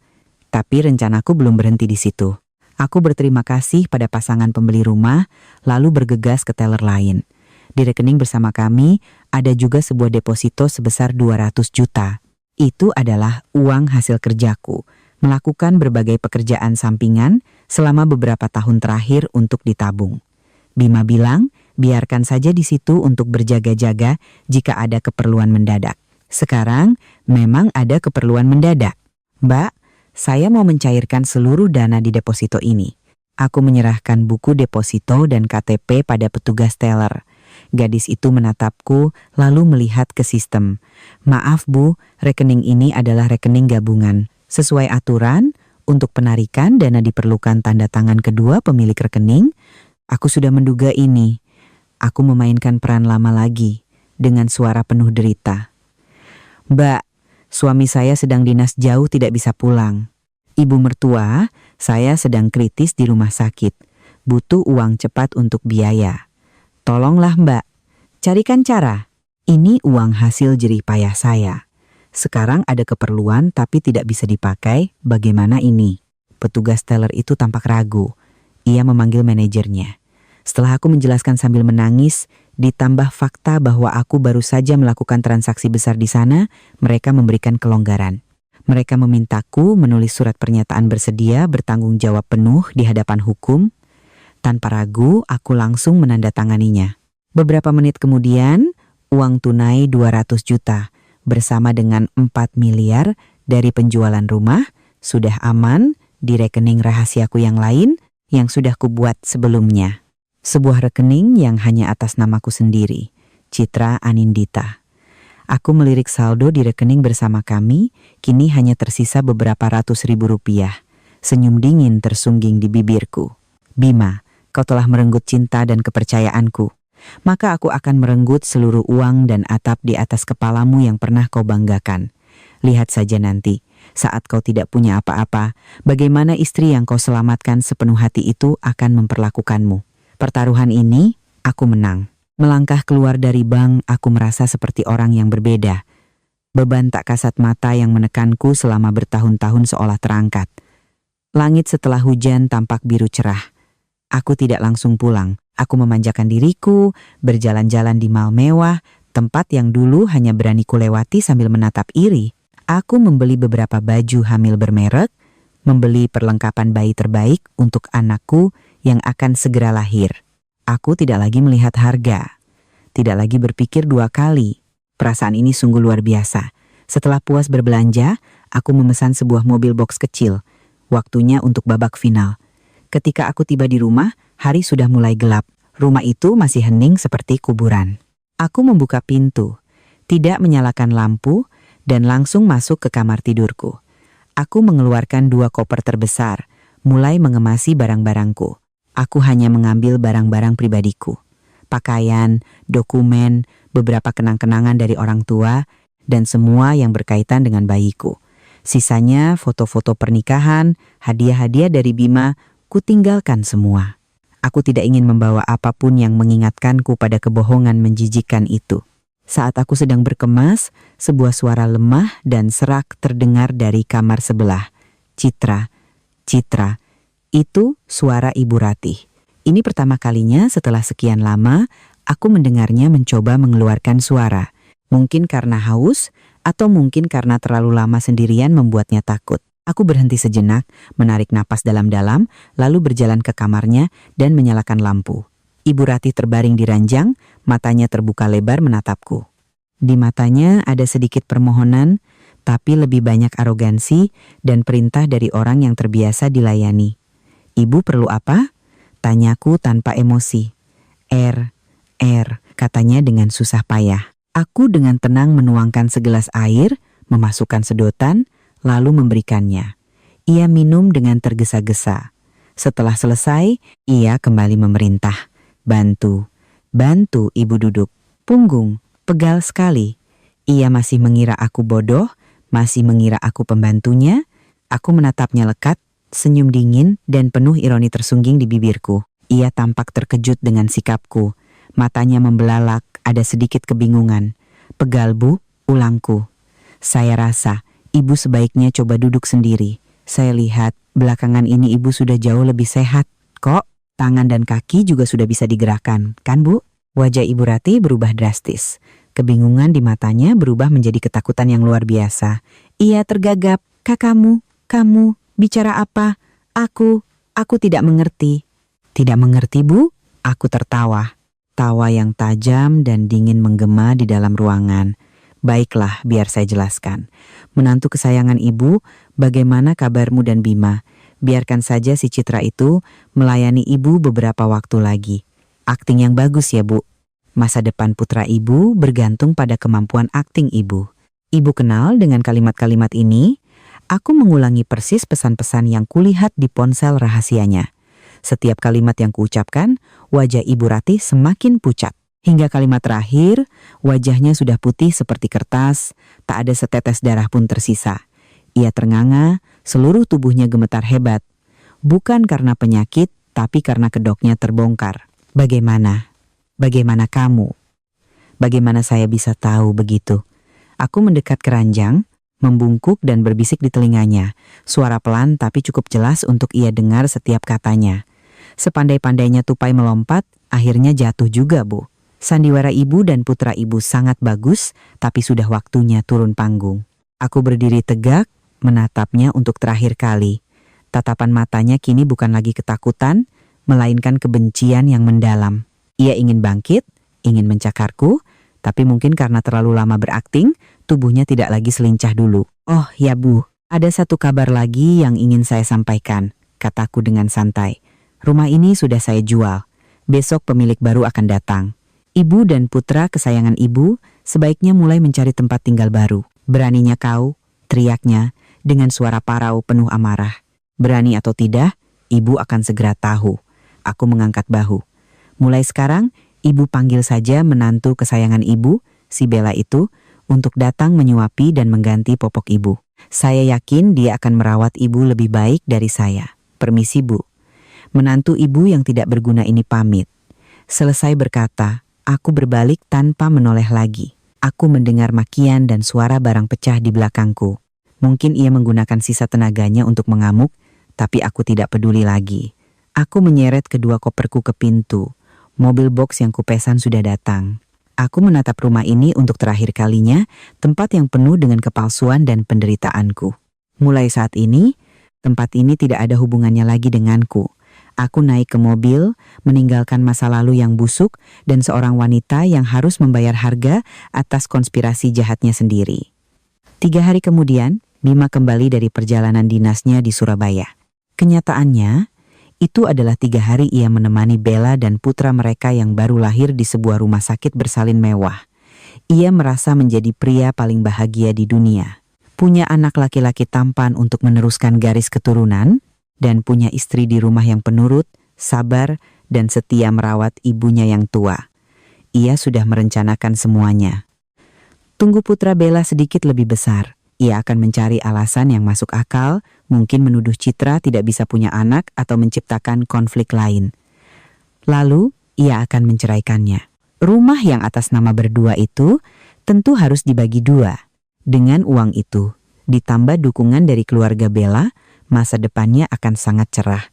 Tapi rencanaku belum berhenti di situ. Aku berterima kasih pada pasangan pembeli rumah, lalu bergegas ke teller lain. Di rekening bersama kami, ada juga sebuah deposito sebesar 200 juta. Itu adalah uang hasil kerjaku, melakukan berbagai pekerjaan sampingan selama beberapa tahun terakhir untuk ditabung. Bima bilang, biarkan saja di situ untuk berjaga-jaga jika ada keperluan mendadak. Sekarang, memang ada keperluan mendadak. Mbak, saya mau mencairkan seluruh dana di deposito ini. Aku menyerahkan buku deposito dan KTP pada petugas teller. Gadis itu menatapku lalu melihat ke sistem. Maaf Bu, rekening ini adalah rekening gabungan. Sesuai aturan, untuk penarikan dana diperlukan tanda tangan kedua pemilik rekening. Aku sudah menduga ini. Aku memainkan peran lama lagi, dengan suara penuh derita. Mbak, suami saya sedang dinas jauh tidak bisa pulang. Ibu mertua, saya sedang kritis di rumah sakit. Butuh uang cepat untuk biaya. Tolonglah Mbak, carikan cara. Ini uang hasil jerih payah saya. Sekarang ada keperluan tapi tidak bisa dipakai, bagaimana ini? Petugas teller itu tampak ragu. Ia memanggil manajernya. Setelah aku menjelaskan sambil menangis, ditambah fakta bahwa aku baru saja melakukan transaksi besar di sana, mereka memberikan kelonggaran. Mereka memintaku menulis surat pernyataan bersedia bertanggung jawab penuh di hadapan hukum. Tanpa ragu, aku langsung menandatanganinya. Beberapa menit kemudian, uang tunai 200 juta bersama dengan 4 miliar dari penjualan rumah sudah aman di rekening rahasiaku yang lain yang sudah kubuat sebelumnya. Sebuah rekening yang hanya atas namaku sendiri, Citra Anindita. Aku melirik saldo di rekening bersama kami, kini hanya tersisa beberapa ratus ribu rupiah. Senyum dingin tersungging di bibirku. Bima, kau telah merenggut cinta dan kepercayaanku. Maka aku akan merenggut seluruh uang dan atap di atas kepalamu yang pernah kau banggakan. Lihat saja nanti, saat kau tidak punya apa-apa, bagaimana istri yang kau selamatkan sepenuh hati itu akan memperlakukanmu. Pertaruhan ini, aku menang. Melangkah keluar dari bank, aku merasa seperti orang yang berbeda. Beban tak kasat mata yang menekanku selama bertahun-tahun seolah terangkat. Langit setelah hujan tampak biru cerah. Aku tidak langsung pulang. Aku memanjakan diriku, berjalan-jalan di mal mewah, tempat yang dulu hanya berani kulewati sambil menatap iri. Aku membeli beberapa baju hamil bermerek, membeli perlengkapan bayi terbaik untuk anakku yang akan segera lahir. Aku tidak lagi melihat harga, tidak lagi berpikir dua kali. Perasaan ini sungguh luar biasa. Setelah puas berbelanja, aku memesan sebuah mobil box kecil. Waktunya untuk babak final. Ketika aku tiba di rumah, hari sudah mulai gelap. Rumah itu masih hening seperti kuburan. Aku membuka pintu, tidak menyalakan lampu, dan langsung masuk ke kamar tidurku. Aku mengeluarkan 2 koper terbesar, mulai mengemasi barang-barangku. Aku hanya mengambil barang-barang pribadiku. Pakaian, dokumen, beberapa kenang-kenangan dari orang tua, dan semua yang berkaitan dengan bayiku. Sisanya foto-foto pernikahan, hadiah-hadiah dari Bima, kutinggalkan semua. Aku tidak ingin membawa apapun yang mengingatkanku pada kebohongan menjijikkan itu. Saat aku sedang berkemas, sebuah suara lemah dan serak terdengar dari kamar sebelah. Citra, Citra, itu suara Ibu Ratih. Ini pertama kalinya setelah sekian lama, aku mendengarnya mencoba mengeluarkan suara. Mungkin karena haus, atau mungkin karena terlalu lama sendirian membuatnya takut. Aku berhenti sejenak, menarik napas dalam-dalam, lalu berjalan ke kamarnya dan menyalakan lampu. Ibu Ratih terbaring di ranjang, matanya terbuka lebar menatapku. Di matanya ada sedikit permohonan, tapi lebih banyak arogansi dan perintah dari orang yang terbiasa dilayani. Ibu perlu apa? Tanyaku tanpa emosi. Katanya dengan susah payah. Aku dengan tenang menuangkan segelas air, memasukkan sedotan, lalu memberikannya. Ia minum dengan tergesa-gesa. Setelah selesai, ia kembali memerintah. Bantu, Ibu duduk. Punggung, pegal sekali. Ia masih mengira aku bodoh, masih mengira aku pembantunya. Aku menatapnya lekat, senyum dingin dan penuh ironi tersungging di bibirku. Ia tampak terkejut dengan sikapku. Matanya membelalak, ada sedikit kebingungan. Pegal, Bu, ulangku. Saya rasa ibu sebaiknya coba duduk sendiri. Saya lihat belakangan ini ibu sudah jauh lebih sehat. Kok? Tangan dan kaki juga sudah bisa digerakkan, kan Bu? Wajah Ibu Rati berubah drastis. Kebingungan di matanya berubah menjadi ketakutan yang luar biasa. Ia tergagap. Kamu bicara apa? Aku tidak mengerti. Tidak mengerti, Bu? Aku tertawa. Tawa yang tajam dan dingin menggema di dalam ruangan. Baiklah, biar saya jelaskan. Menantu kesayangan ibu, bagaimana kabarmu dan Bima? Biarkan saja si Citra itu melayani ibu beberapa waktu lagi. Akting yang bagus ya, Bu. Masa depan putra ibu bergantung pada kemampuan akting ibu. Ibu kenal dengan kalimat-kalimat ini? Aku mengulangi persis pesan-pesan yang kulihat di ponsel rahasianya. Setiap kalimat yang kuucapkan, wajah Ibu Rati semakin pucat. Hingga kalimat terakhir, wajahnya sudah putih seperti kertas, tak ada setetes darah pun tersisa. Ia ternganga, seluruh tubuhnya gemetar hebat. Bukan karena penyakit, tapi karena kedoknya terbongkar. Bagaimana? Bagaimana kamu? Bagaimana saya bisa tahu begitu? Aku mendekat ke ranjang, membungkuk dan berbisik di telinganya. Suara pelan tapi cukup jelas untuk ia dengar setiap katanya. Sepandai-pandainya tupai melompat, akhirnya jatuh juga, Bu. Sandiwara ibu dan putra ibu sangat bagus, tapi sudah waktunya turun panggung. Aku berdiri tegak, menatapnya untuk terakhir kali. Tatapan matanya kini bukan lagi ketakutan, melainkan kebencian yang mendalam. Ia ingin bangkit, ingin mencakarku, tapi mungkin karena terlalu lama berakting, tubuhnya tidak lagi selincah dulu. Oh ya Bu, ada satu kabar lagi yang ingin saya sampaikan, kataku dengan santai. Rumah ini sudah saya jual. Besok pemilik baru akan datang. Ibu dan putra kesayangan ibu sebaiknya mulai mencari tempat tinggal baru. Beraninya kau, teriaknya dengan suara parau penuh amarah. Berani atau tidak, ibu akan segera tahu. Aku mengangkat bahu. Mulai sekarang, ibu panggil saja menantu kesayangan ibu, si Bella itu, untuk datang menyuapi dan mengganti popok ibu. Saya yakin dia akan merawat ibu lebih baik dari saya. Permisi, Bu. Menantu ibu yang tidak berguna ini pamit. Selesai berkata, aku berbalik tanpa menoleh lagi. Aku mendengar makian dan suara barang pecah di belakangku. Mungkin ia menggunakan sisa tenaganya untuk mengamuk, tapi aku tidak peduli lagi. Aku menyeret kedua koperku ke pintu. Mobil box yang kupesan sudah datang. Aku menatap rumah ini untuk terakhir kalinya, tempat yang penuh dengan kepalsuan dan penderitaanku. Mulai saat ini, tempat ini tidak ada hubungannya lagi denganku. Aku naik ke mobil, meninggalkan masa lalu yang busuk dan seorang wanita yang harus membayar harga atas konspirasi jahatnya sendiri. 3 hari kemudian, Bima kembali dari perjalanan dinasnya di Surabaya. Kenyataannya, itu adalah 3 hari ia menemani Bella dan putra mereka yang baru lahir di sebuah rumah sakit bersalin mewah. Ia merasa menjadi pria paling bahagia di dunia. Punya anak laki-laki tampan untuk meneruskan garis keturunan, dan punya istri di rumah yang penurut, sabar, dan setia merawat ibunya yang tua. Ia sudah merencanakan semuanya. Tunggu putra Bella sedikit lebih besar. Ia akan mencari alasan yang masuk akal, mungkin menuduh Citra tidak bisa punya anak atau menciptakan konflik lain. Lalu, ia akan menceraikannya. Rumah yang atas nama berdua itu tentu harus dibagi 2. Dengan uang itu, ditambah dukungan dari keluarga Bella, masa depannya akan sangat cerah.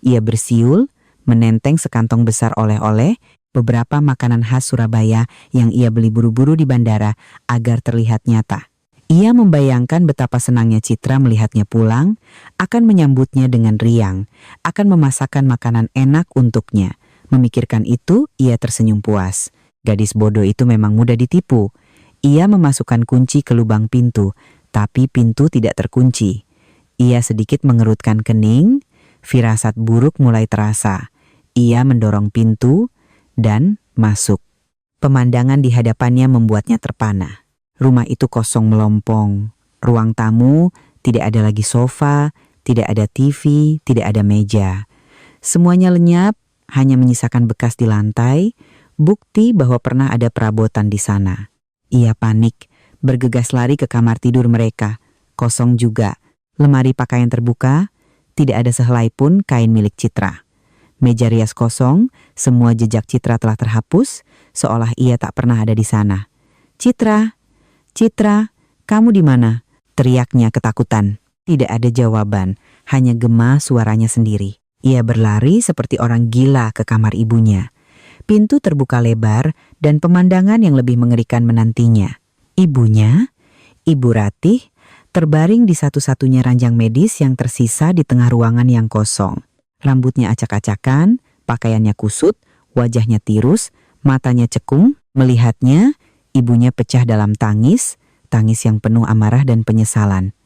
Ia bersiul, menenteng sekantong besar oleh-oleh, beberapa makanan khas Surabaya yang ia beli buru-buru di bandara agar terlihat nyata. Ia membayangkan betapa senangnya Citra melihatnya pulang, akan menyambutnya dengan riang, akan memasakkan makanan enak untuknya. Memikirkan itu, ia tersenyum puas. Gadis bodoh itu memang mudah ditipu. Ia memasukkan kunci ke lubang pintu, tapi pintu tidak terkunci. Ia sedikit mengerutkan kening, firasat buruk mulai terasa. Ia mendorong pintu dan masuk. Pemandangan di hadapannya membuatnya terpana. Rumah itu kosong melompong. Ruang tamu, tidak ada lagi sofa, tidak ada TV, tidak ada meja. Semuanya lenyap, hanya menyisakan bekas di lantai, bukti bahwa pernah ada perabotan di sana. Ia panik, bergegas lari ke kamar tidur mereka. Kosong juga, lemari pakaian terbuka, Tidak ada sehelai pun kain milik Citra. Meja rias kosong, semua jejak Citra telah terhapus, seolah ia tak pernah ada di sana. "Citra, Citra, kamu di mana?" teriaknya ketakutan. Tidak ada jawaban, hanya gema suaranya sendiri. Ia berlari seperti orang gila ke kamar ibunya. Pintu terbuka lebar dan pemandangan yang lebih mengerikan menantinya. Ibunya, Ibu Ratih, terbaring di satu-satunya ranjang medis yang tersisa di tengah ruangan yang kosong. Rambutnya acak-acakan, pakaiannya kusut, wajahnya tirus, matanya cekung. Melihatnya, ibunya pecah dalam tangis yang penuh amarah dan penyesalan.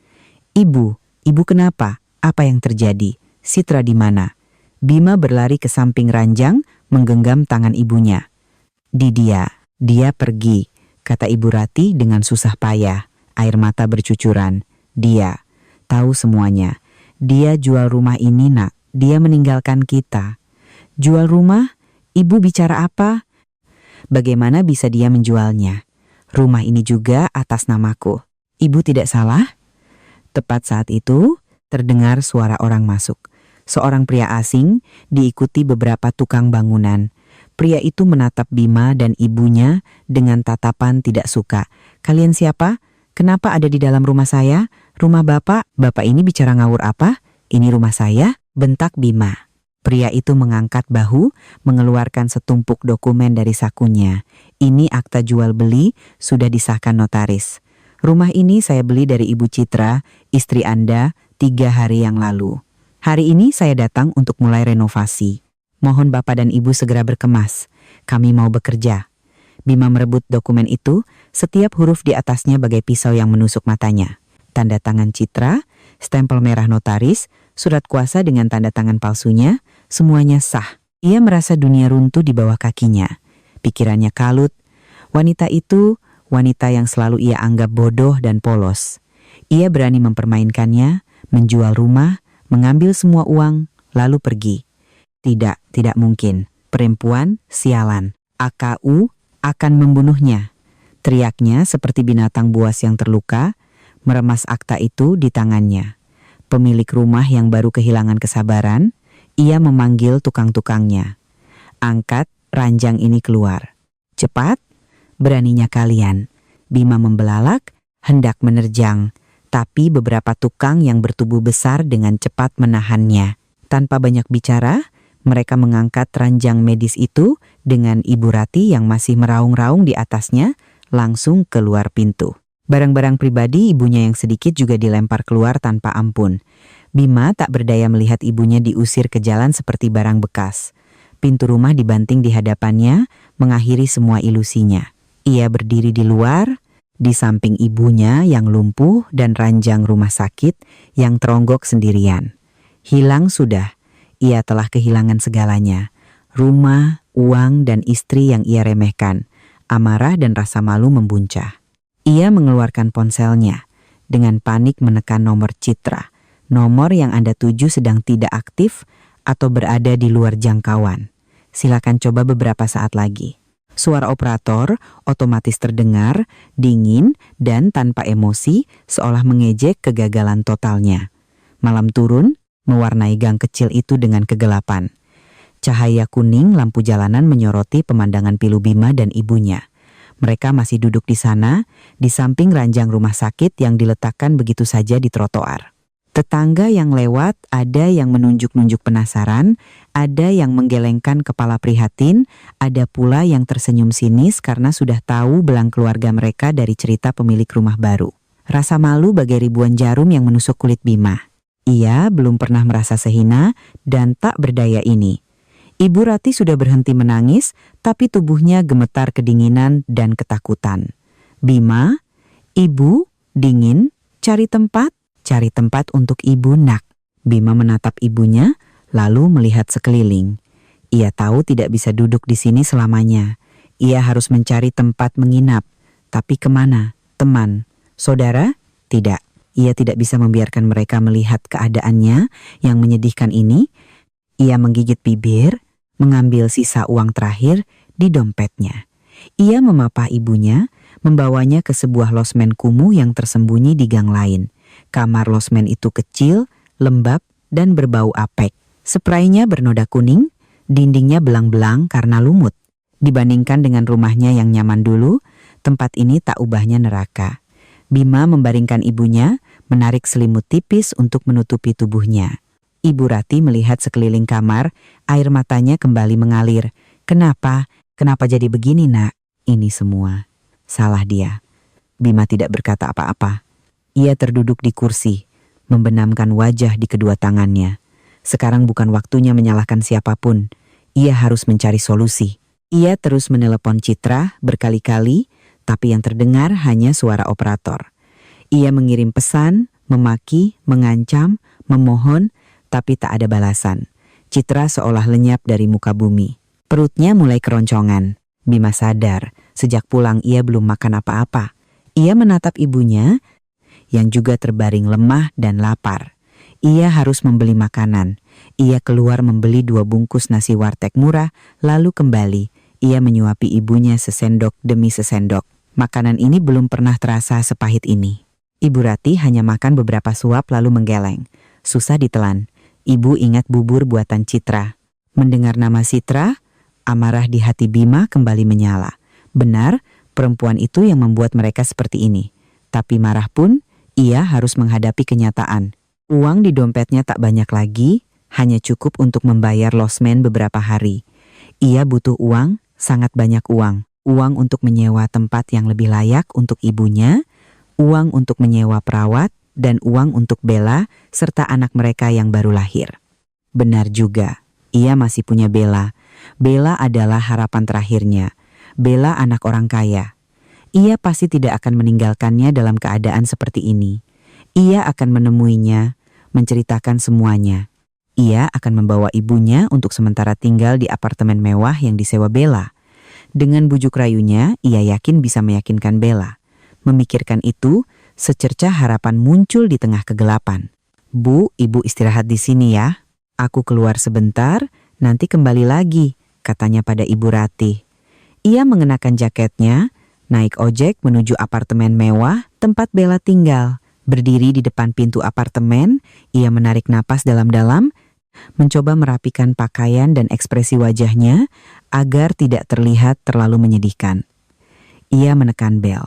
"Ibu, ibu kenapa? Apa yang terjadi? Citra di mana?" Bima berlari ke samping ranjang, menggenggam tangan ibunya. Dia pergi," kata Ibu Ratih dengan susah payah. Air mata bercucuran. "Dia tahu semuanya. Dia jual rumah ini, Nak. Dia meninggalkan kita." "Jual rumah? Ibu bicara apa? Bagaimana bisa dia menjualnya? Rumah ini juga atas namaku. Ibu tidak salah?" Tepat saat itu, terdengar suara orang masuk. Seorang pria asing diikuti beberapa tukang bangunan. Pria itu menatap Bima dan ibunya dengan tatapan tidak suka. "Kalian siapa? Kenapa ada di dalam rumah saya? Rumah Bapak? Bapak ini bicara ngawur apa? Ini rumah saya?" bentak Bima. Pria itu mengangkat bahu, mengeluarkan setumpuk dokumen dari sakunya. "Ini akta jual beli, sudah disahkan notaris. Rumah ini saya beli dari Ibu Citra, istri Anda, 3 hari yang lalu. Hari ini saya datang untuk mulai renovasi. Mohon Bapak dan Ibu segera berkemas. Kami mau bekerja." Bima merebut dokumen itu, setiap huruf di atasnya bagai pisau yang menusuk matanya. Tanda tangan Citra, stempel merah notaris, surat kuasa dengan tanda tangan palsunya, semuanya sah. Ia merasa dunia runtuh di bawah kakinya. Pikirannya kalut. Wanita itu, wanita yang selalu ia anggap bodoh dan polos. Ia berani mempermainkannya, menjual rumah, mengambil semua uang, lalu pergi. Tidak mungkin. Perempuan, sialan. AKU akan membunuhnya. Teriaknya seperti binatang buas yang terluka, meremas akta itu di tangannya. Pemilik rumah yang baru kehilangan kesabaran, ia memanggil tukang-tukangnya. "Angkat ranjang ini keluar. Cepat, beraninya kalian." Bima membelalak, hendak menerjang, tapi beberapa tukang yang bertubuh besar dengan cepat menahannya. Tanpa banyak bicara, mereka mengangkat ranjang medis itu dengan Ibu Ratih yang masih meraung-raung di atasnya, langsung keluar pintu. Barang-barang pribadi ibunya yang sedikit juga dilempar keluar tanpa ampun. Bima tak berdaya melihat ibunya diusir ke jalan seperti barang bekas. Pintu rumah dibanting di hadapannya, mengakhiri semua ilusinya. Ia berdiri di luar, di samping ibunya yang lumpuh dan ranjang rumah sakit yang teronggok sendirian. Hilang sudah. Ia telah kehilangan segalanya. Rumah, uang, dan istri yang ia remehkan. Amarah dan rasa malu membuncah. Ia mengeluarkan ponselnya. Dengan panik menekan nomor Citra. Nomor yang Anda tuju sedang tidak aktif atau berada di luar jangkauan. Silakan coba beberapa saat lagi. Suara operator otomatis terdengar, dingin, dan tanpa emosi, seolah mengejek kegagalan totalnya. Malam turun, mewarnai gang kecil itu dengan kegelapan. Cahaya kuning lampu jalanan menyoroti pemandangan pilu Bima dan ibunya. Mereka masih duduk di sana, di samping ranjang rumah sakit yang diletakkan begitu saja di trotoar. Tetangga yang lewat ada yang menunjuk-nunjuk penasaran, ada yang menggelengkan kepala prihatin, ada pula yang tersenyum sinis karena sudah tahu belang keluarga mereka dari cerita pemilik rumah baru. Rasa malu bagai ribuan jarum yang menusuk kulit Bima. Ia belum pernah merasa sehina dan tak berdaya ini. Ibu Ratih sudah berhenti menangis, tapi tubuhnya gemetar kedinginan dan ketakutan. "Bima, Ibu, dingin, cari tempat untuk Ibu, Nak." Bima menatap ibunya, lalu melihat sekeliling. Ia tahu tidak bisa duduk di sini selamanya. Ia harus mencari tempat menginap. Tapi kemana? Teman? Saudara? Tidak. Ia tidak bisa membiarkan mereka melihat keadaannya yang menyedihkan ini. Ia menggigit bibir, mengambil sisa uang terakhir di dompetnya. Ia memapah ibunya, membawanya ke sebuah losmen kumuh yang tersembunyi di gang lain. Kamar losmen itu kecil, lembab, dan berbau apek. Spraynya bernoda kuning, dindingnya belang-belang karena lumut. Dibandingkan dengan rumahnya yang nyaman dulu, tempat ini tak ubahnya neraka. Bima membaringkan ibunya, menarik selimut tipis untuk menutupi tubuhnya. Ibu Rati melihat sekeliling kamar, air matanya kembali mengalir. Kenapa? Kenapa jadi begini, Nak? Ini semua salah dia. Bima tidak berkata apa-apa. Ia terduduk di kursi, membenamkan wajah di kedua tangannya. Sekarang bukan waktunya menyalahkan siapapun. Ia harus mencari solusi. Ia terus menelepon Citra berkali-kali, tapi yang terdengar hanya suara operator. Ia mengirim pesan, memaki, mengancam, memohon, tapi tak ada balasan. Citra seolah lenyap dari muka bumi. Perutnya mulai keroncongan. Bima sadar, sejak pulang ia belum makan apa-apa. Ia menatap ibunya, yang juga terbaring lemah dan lapar. Ia harus membeli makanan. Ia keluar membeli 2 bungkus nasi warteg murah, lalu kembali. Ia menyuapi ibunya sesendok demi sesendok. Makanan ini belum pernah terasa sepahit ini. Ibu Rati hanya makan beberapa suap lalu menggeleng. Susah ditelan. Ibu ingat bubur buatan Citra. Mendengar nama Citra, amarah di hati Bima kembali menyala. Benar, perempuan itu yang membuat mereka seperti ini. Tapi marah pun, ia harus menghadapi kenyataan. Uang di dompetnya tak banyak lagi, hanya cukup untuk membayar losmen beberapa hari. Ia butuh uang, sangat banyak uang. Uang untuk menyewa tempat yang lebih layak untuk ibunya, uang untuk menyewa perawat, dan uang untuk Bella serta anak mereka yang baru lahir. Benar juga, ia masih punya Bella. Bella adalah harapan terakhirnya. Bella anak orang kaya. Ia pasti tidak akan meninggalkannya dalam keadaan seperti ini. Ia akan menemuinya, menceritakan semuanya. Ia akan membawa ibunya untuk sementara tinggal di apartemen mewah yang disewa Bella. Dengan bujuk rayunya, ia yakin bisa meyakinkan Bella. Memikirkan itu, secercah harapan muncul di tengah kegelapan. Bu, ibu istirahat di sini ya. Aku keluar sebentar, nanti kembali lagi, katanya pada Ibu Rati. Ia mengenakan jaketnya, naik ojek menuju apartemen mewah tempat Bella tinggal. Berdiri di depan pintu apartemen, ia menarik napas dalam-dalam, mencoba merapikan pakaian dan ekspresi wajahnya agar tidak terlihat terlalu menyedihkan. Ia menekan bel.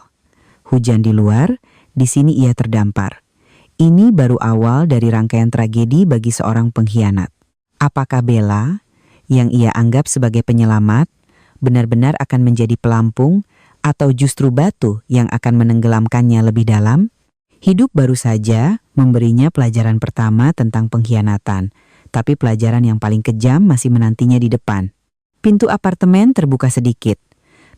Hujan di luar, di sini ia terdampar. Ini baru awal dari rangkaian tragedi bagi seorang pengkhianat. Apakah Bella, yang ia anggap sebagai penyelamat, benar-benar akan menjadi pelampung atau justru batu yang akan menenggelamkannya lebih dalam? Hidup baru saja memberinya pelajaran pertama tentang pengkhianatan, tapi pelajaran yang paling kejam masih menantinya di depan. Pintu apartemen terbuka sedikit.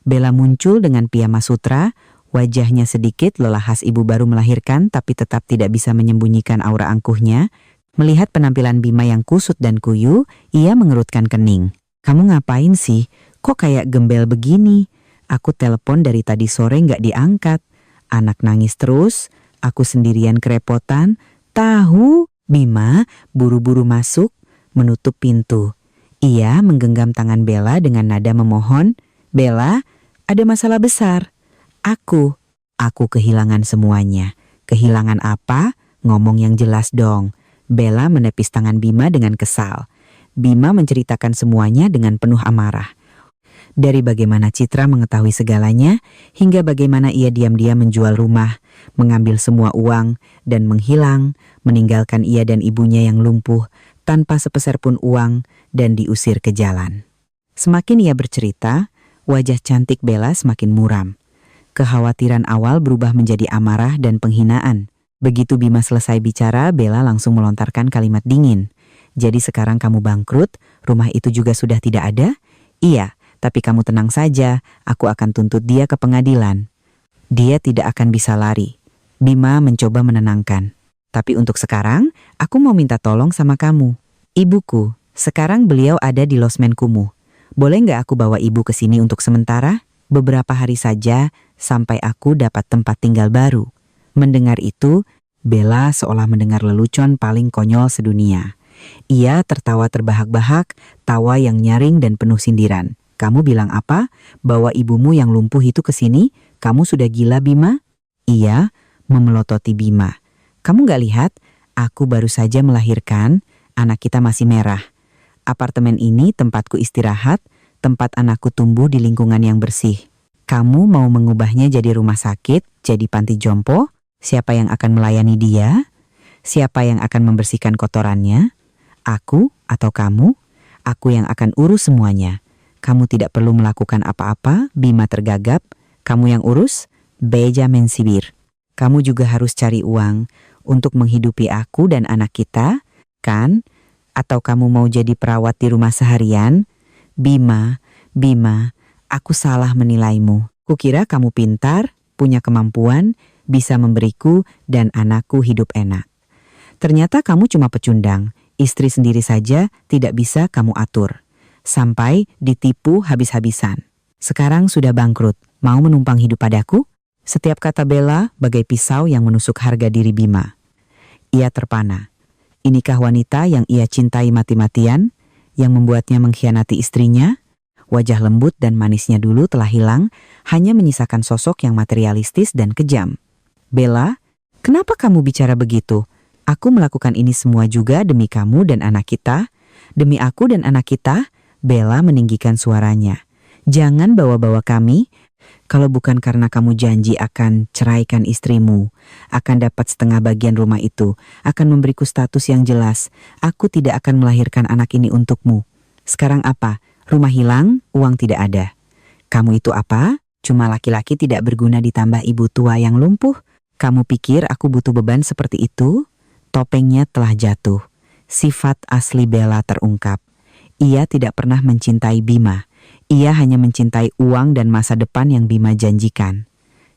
Bella muncul dengan piyama sutra, wajahnya sedikit lelah khas ibu baru melahirkan tapi tetap tidak bisa menyembunyikan aura angkuhnya. Melihat penampilan Bima yang kusut dan kuyu, ia mengerutkan kening. Kamu ngapain sih? Kok kayak gembel begini? Aku telepon dari tadi sore nggak diangkat. Anak nangis terus. Aku sendirian kerepotan. Tahu, Bima buru-buru masuk, menutup pintu. Ia menggenggam tangan Bella dengan nada memohon. Bella, ada masalah besar. Aku kehilangan semuanya. Kehilangan apa? Ngomong yang jelas dong. Bella menepis tangan Bima dengan kesal. Bima menceritakan semuanya dengan penuh amarah. Dari bagaimana Citra mengetahui segalanya, hingga bagaimana ia diam-diam menjual rumah, mengambil semua uang, dan menghilang, meninggalkan ia dan ibunya yang lumpuh, tanpa sepeser pun uang, dan diusir ke jalan. Semakin ia bercerita, wajah cantik Bella semakin muram. Kekhawatiran awal berubah menjadi amarah dan penghinaan. Begitu Bima selesai bicara, Bella langsung melontarkan kalimat dingin. Jadi sekarang kamu bangkrut, rumah itu juga sudah tidak ada? Iya. Tapi kamu tenang saja, aku akan tuntut dia ke pengadilan. Dia tidak akan bisa lari. Bima mencoba menenangkan. Tapi untuk sekarang, aku mau minta tolong sama kamu. Ibuku, sekarang beliau ada di losmen kumuh. Boleh nggak aku bawa ibu ke sini untuk sementara? Beberapa hari saja, sampai aku dapat tempat tinggal baru. Mendengar itu, Bella seolah mendengar lelucon paling konyol sedunia. Ia tertawa terbahak-bahak, tawa yang nyaring dan penuh sindiran. Kamu bilang apa? Bawa ibumu yang lumpuh itu ke sini? Kamu sudah gila, Bima? Ia memelototi Bima. Kamu gak lihat? Aku baru saja melahirkan. anak kita masih merah. Apartemen ini tempatku istirahat, tempat anakku tumbuh di lingkungan yang bersih. Kamu mau mengubahnya jadi rumah sakit, jadi panti jompo? Siapa yang akan melayani dia? Siapa yang akan membersihkan kotorannya? Aku atau kamu? Aku yang akan urus semuanya. Kamu tidak perlu melakukan apa-apa, Bima tergagap. Kamu yang urus? Beja mensibir. Kamu juga harus cari uang untuk menghidupi aku dan anak kita, kan? Atau kamu mau jadi perawat di rumah seharian? Bima, aku salah menilaimu. Kukira kamu pintar, punya kemampuan, bisa memberiku dan anakku hidup enak. Ternyata kamu cuma pecundang, istri sendiri saja tidak bisa kamu atur. Sampai ditipu habis-habisan. Sekarang sudah bangkrut, mau menumpang hidup padaku? Setiap kata Bella bagai pisau yang menusuk harga diri Bima. Ia terpana. Inikah wanita yang ia cintai mati-matian, yang membuatnya mengkhianati istrinya? Wajah lembut dan manisnya dulu telah hilang, hanya menyisakan sosok yang materialistis dan kejam. Bella, kenapa kamu bicara begitu? Aku melakukan ini semua juga demi kamu dan anak kita. Demi aku dan anak kita, Bella meninggikan suaranya. Jangan bawa-bawa kami. Kalau bukan karena kamu janji akan ceraikan istrimu, akan dapat setengah bagian rumah itu, akan memberiku status yang jelas, aku tidak akan melahirkan anak ini untukmu. Sekarang apa? Rumah hilang, uang tidak ada. Kamu itu apa? Cuma laki-laki tidak berguna ditambah ibu tua yang lumpuh? Kamu pikir aku butuh beban seperti itu? Topengnya telah jatuh. Sifat asli Bella terungkap. Ia tidak pernah mencintai Bima. Ia hanya mencintai uang dan masa depan yang Bima janjikan.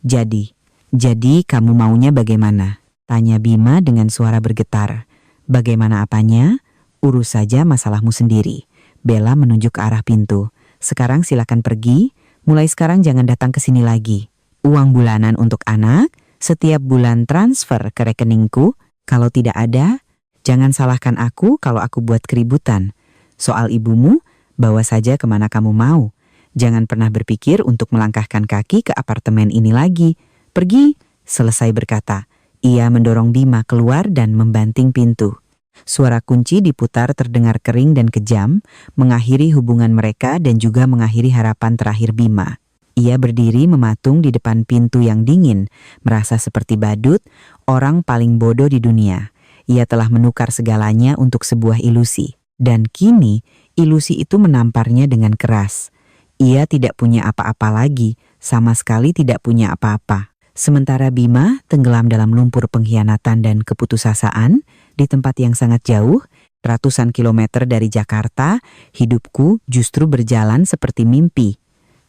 Jadi kamu maunya bagaimana? Tanya Bima dengan suara bergetar. Bagaimana apanya? Urus saja masalahmu sendiri. Bella menunjuk ke arah pintu. Sekarang silakan pergi. Mulai sekarang jangan datang ke sini lagi. Uang bulanan untuk anak, setiap bulan transfer ke rekeningku. Kalau tidak ada, jangan salahkan aku kalau aku buat keributan. Soal ibumu, bawa saja kemana kamu mau. Jangan pernah berpikir untuk melangkahkan kaki ke apartemen ini lagi. Pergi, selesai berkata. Ia mendorong Bima keluar dan membanting pintu. Suara kunci diputar terdengar kering dan kejam, mengakhiri hubungan mereka dan juga mengakhiri harapan terakhir Bima. Ia berdiri mematung di depan pintu yang dingin, merasa seperti badut, orang paling bodoh di dunia. Ia telah menukar segalanya untuk sebuah ilusi. Dan kini, ilusi itu menamparnya dengan keras. Ia tidak punya apa-apa lagi, sama sekali tidak punya apa-apa. Sementara Bima tenggelam dalam lumpur pengkhianatan dan keputusasaan di tempat yang sangat jauh, ratusan kilometer dari Jakarta, hidupku justru berjalan seperti mimpi.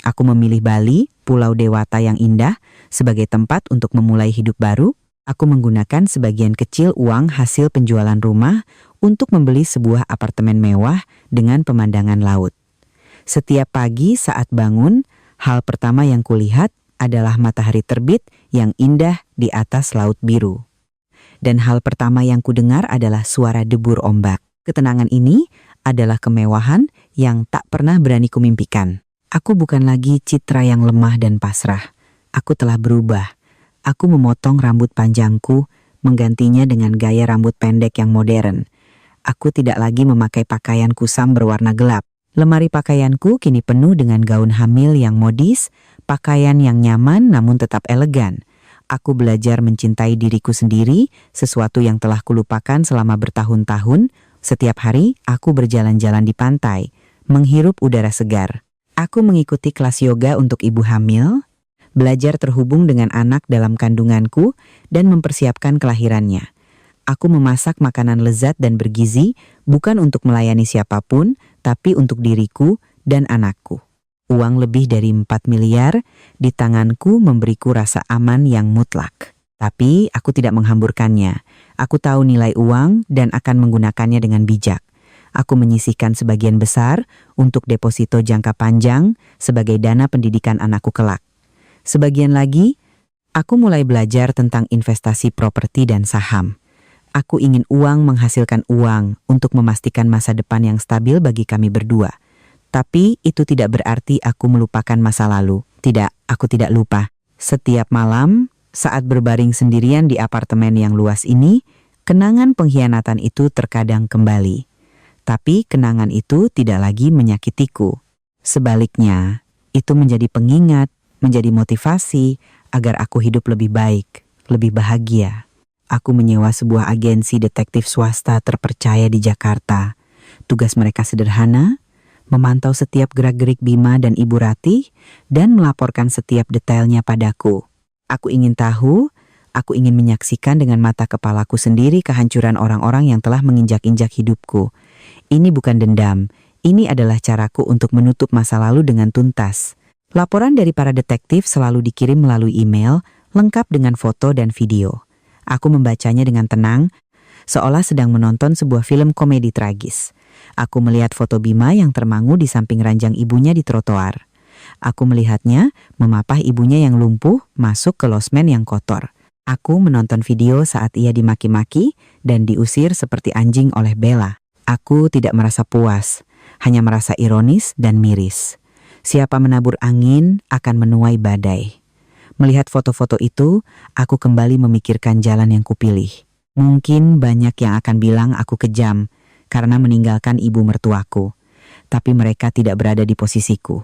Aku memilih Bali, pulau dewata yang indah, sebagai tempat untuk memulai hidup baru. Aku menggunakan sebagian kecil uang hasil penjualan rumah untuk membeli sebuah apartemen mewah dengan pemandangan laut. Setiap pagi saat bangun, hal pertama yang kulihat adalah matahari terbit yang indah di atas laut biru. Dan hal pertama yang kudengar adalah suara debur ombak. Ketenangan ini adalah kemewahan yang tak pernah berani kumimpikan. Aku bukan lagi citra yang lemah dan pasrah. Aku telah berubah. Aku memotong rambut panjangku, menggantinya dengan gaya rambut pendek yang modern. Aku tidak lagi memakai pakaian kusam berwarna gelap. Lemari pakaianku kini penuh dengan gaun hamil yang modis, pakaian yang nyaman namun tetap elegan. Aku belajar mencintai diriku sendiri, sesuatu yang telah kulupakan selama bertahun-tahun. Setiap hari aku berjalan-jalan di pantai, menghirup udara segar. Aku mengikuti kelas yoga untuk ibu hamil, belajar terhubung dengan anak dalam kandunganku, dan mempersiapkan kelahirannya. Aku memasak makanan lezat dan bergizi, bukan untuk melayani siapapun, tapi untuk diriku dan anakku. Uang lebih dari 4 miliar di tanganku memberiku rasa aman yang mutlak. Tapi aku tidak menghamburkannya. Aku tahu nilai uang dan akan menggunakannya dengan bijak. Aku menyisihkan sebagian besar untuk deposito jangka panjang sebagai dana pendidikan anakku kelak. Sebagian lagi, aku mulai belajar tentang investasi properti dan saham. Aku ingin uang menghasilkan uang untuk memastikan masa depan yang stabil bagi kami berdua. Tapi itu tidak berarti aku melupakan masa lalu. Tidak, aku tidak lupa. Setiap malam, saat berbaring sendirian di apartemen yang luas ini, Kenangan pengkhianatan itu terkadang kembali. Tapi kenangan itu tidak lagi menyakitiku. Sebaliknya, itu menjadi pengingat, menjadi motivasi agar aku hidup lebih baik, lebih bahagia. Aku menyewa sebuah agensi detektif swasta terpercaya di Jakarta. Tugas mereka sederhana, memantau setiap gerak-gerik Bima dan Ibu Ratih dan melaporkan setiap detailnya padaku. Aku ingin tahu, aku ingin menyaksikan dengan mata kepalaku sendiri kehancuran orang-orang yang telah menginjak-injak hidupku. Ini bukan dendam, ini adalah caraku untuk menutup masa lalu dengan tuntas. Laporan dari para detektif selalu dikirim melalui email, lengkap dengan foto dan video. Aku membacanya dengan tenang, seolah sedang menonton sebuah film komedi tragis. Aku melihat foto Bima yang termangu di samping ranjang ibunya di trotoar. Aku melihatnya memapah ibunya yang lumpuh masuk ke losmen yang kotor. Aku menonton video saat ia dimaki-maki dan diusir seperti anjing oleh Bella. Aku tidak merasa puas, hanya merasa ironis dan miris. Siapa menabur angin akan menuai badai. Melihat foto-foto itu, aku kembali memikirkan jalan yang kupilih. Mungkin banyak yang akan bilang aku kejam karena meninggalkan ibu mertuaku. Tapi mereka tidak berada di posisiku.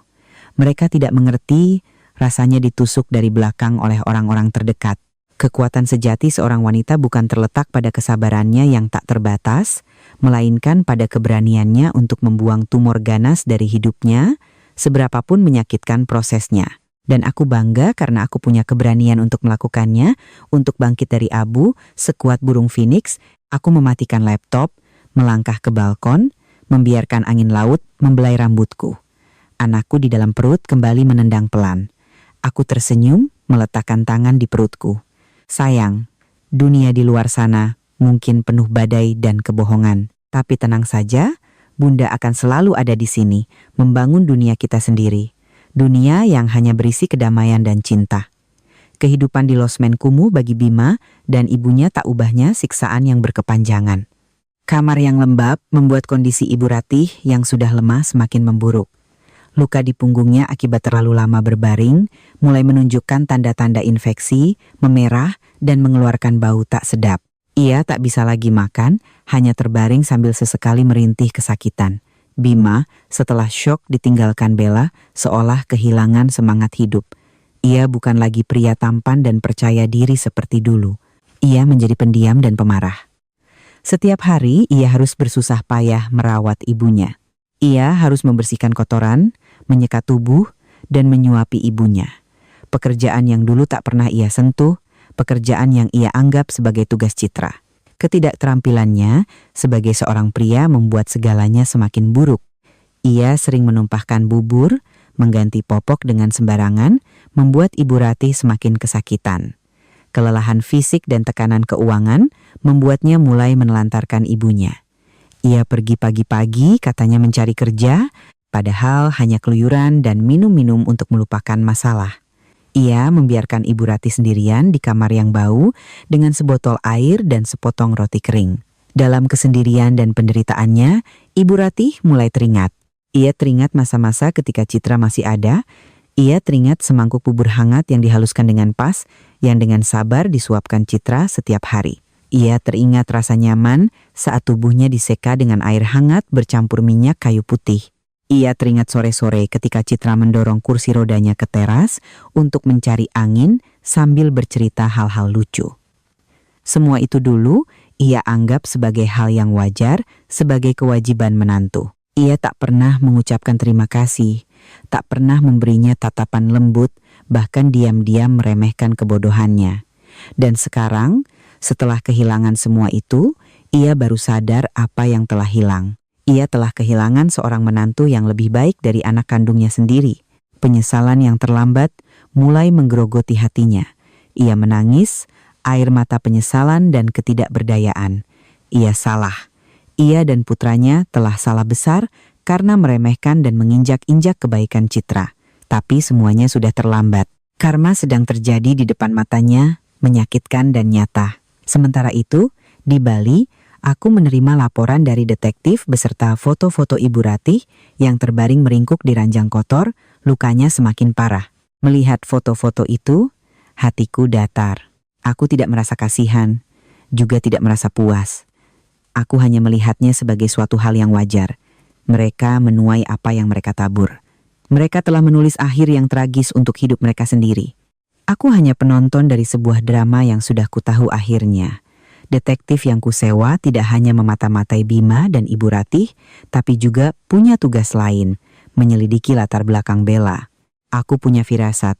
Mereka tidak mengerti rasanya ditusuk dari belakang oleh orang-orang terdekat. Kekuatan sejati seorang wanita bukan terletak pada kesabarannya yang tak terbatas, melainkan pada keberaniannya untuk membuang tumor ganas dari hidupnya, seberapapun menyakitkan prosesnya. Dan aku bangga karena aku punya keberanian untuk melakukannya, untuk bangkit dari abu, sekuat burung phoenix. Aku mematikan laptop, melangkah ke balkon, membiarkan angin laut membelai rambutku. Anakku di dalam perut kembali menendang pelan. Aku tersenyum, meletakkan tangan di perutku. Sayang, dunia di luar sana mungkin penuh badai dan kebohongan. Tapi tenang saja, Bunda akan selalu ada di sini, membangun dunia kita sendiri. Dunia yang hanya berisi kedamaian dan cinta. Kehidupan di losmen kumuh bagi Bima dan ibunya tak ubahnya siksaan yang berkepanjangan. Kamar yang lembab membuat kondisi Ibu Ratih yang sudah lemah semakin memburuk. Luka di punggungnya akibat terlalu lama berbaring mulai menunjukkan tanda-tanda infeksi, memerah, dan mengeluarkan bau tak sedap. Ia tak bisa lagi makan, hanya terbaring sambil sesekali merintih kesakitan. Bima, setelah syok ditinggalkan Bella, seolah kehilangan semangat hidup. Ia bukan lagi pria tampan dan percaya diri seperti dulu. Ia menjadi pendiam dan pemarah. Setiap hari ia harus bersusah payah merawat ibunya. Ia harus membersihkan kotoran, menyekat tubuh, dan menyuapi ibunya. Pekerjaan yang dulu tak pernah ia sentuh, pekerjaan yang ia anggap sebagai tugas citra. Ketidakterampilannya sebagai seorang pria membuat segalanya semakin buruk. Ia sering menumpahkan bubur, mengganti popok dengan sembarangan, membuat Ibu Ratih semakin kesakitan. Kelelahan fisik dan tekanan keuangan membuatnya mulai menelantarkan ibunya. Ia pergi pagi-pagi katanya mencari kerja, padahal hanya keluyuran dan minum-minum untuk melupakan masalah. Ia membiarkan Ibu Ratih sendirian di kamar yang bau dengan sebotol air dan sepotong roti kering. Dalam kesendirian dan penderitaannya, Ibu Ratih mulai teringat. Ia teringat masa-masa ketika Citra masih ada. Ia teringat semangkuk bubur hangat yang dihaluskan dengan pas, yang dengan sabar disuapkan Citra setiap hari. Ia teringat rasa nyaman saat tubuhnya diseka dengan air hangat bercampur minyak kayu putih. Ia teringat sore-sore ketika Citra mendorong kursi rodanya ke teras untuk mencari angin sambil bercerita hal-hal lucu. Semua itu dulu ia anggap sebagai hal yang wajar, sebagai kewajiban menantu. Ia tak pernah mengucapkan terima kasih, tak pernah memberinya tatapan lembut, bahkan diam-diam meremehkan kebodohannya. Dan sekarang, setelah kehilangan semua itu, ia baru sadar apa yang telah hilang. Ia telah kehilangan seorang menantu yang lebih baik dari anak kandungnya sendiri. Penyesalan yang terlambat mulai menggerogoti hatinya. Ia menangis, air mata penyesalan dan ketidakberdayaan. Ia salah. Ia dan putranya telah salah besar karena meremehkan dan menginjak-injak kebaikan Citra. Tapi semuanya sudah terlambat. Karma sedang terjadi di depan matanya, menyakitkan dan nyata. Sementara itu, di Bali, aku menerima laporan dari detektif beserta foto-foto Ibu Ratih yang terbaring meringkuk di ranjang kotor, lukanya semakin parah. Melihat foto-foto itu, hatiku datar. Aku tidak merasa kasihan. juga tidak merasa puas. Aku hanya melihatnya sebagai suatu hal yang wajar. Mereka menuai apa yang mereka tabur. Mereka telah menulis akhir yang tragis untuk hidup mereka sendiri. Aku hanya penonton dari sebuah drama yang sudah kutahu akhirnya. Detektif yang kusewa tidak hanya memata-matai Bima dan Ibu Ratih, tapi juga punya tugas lain, menyelidiki latar belakang Bella. Aku punya firasat.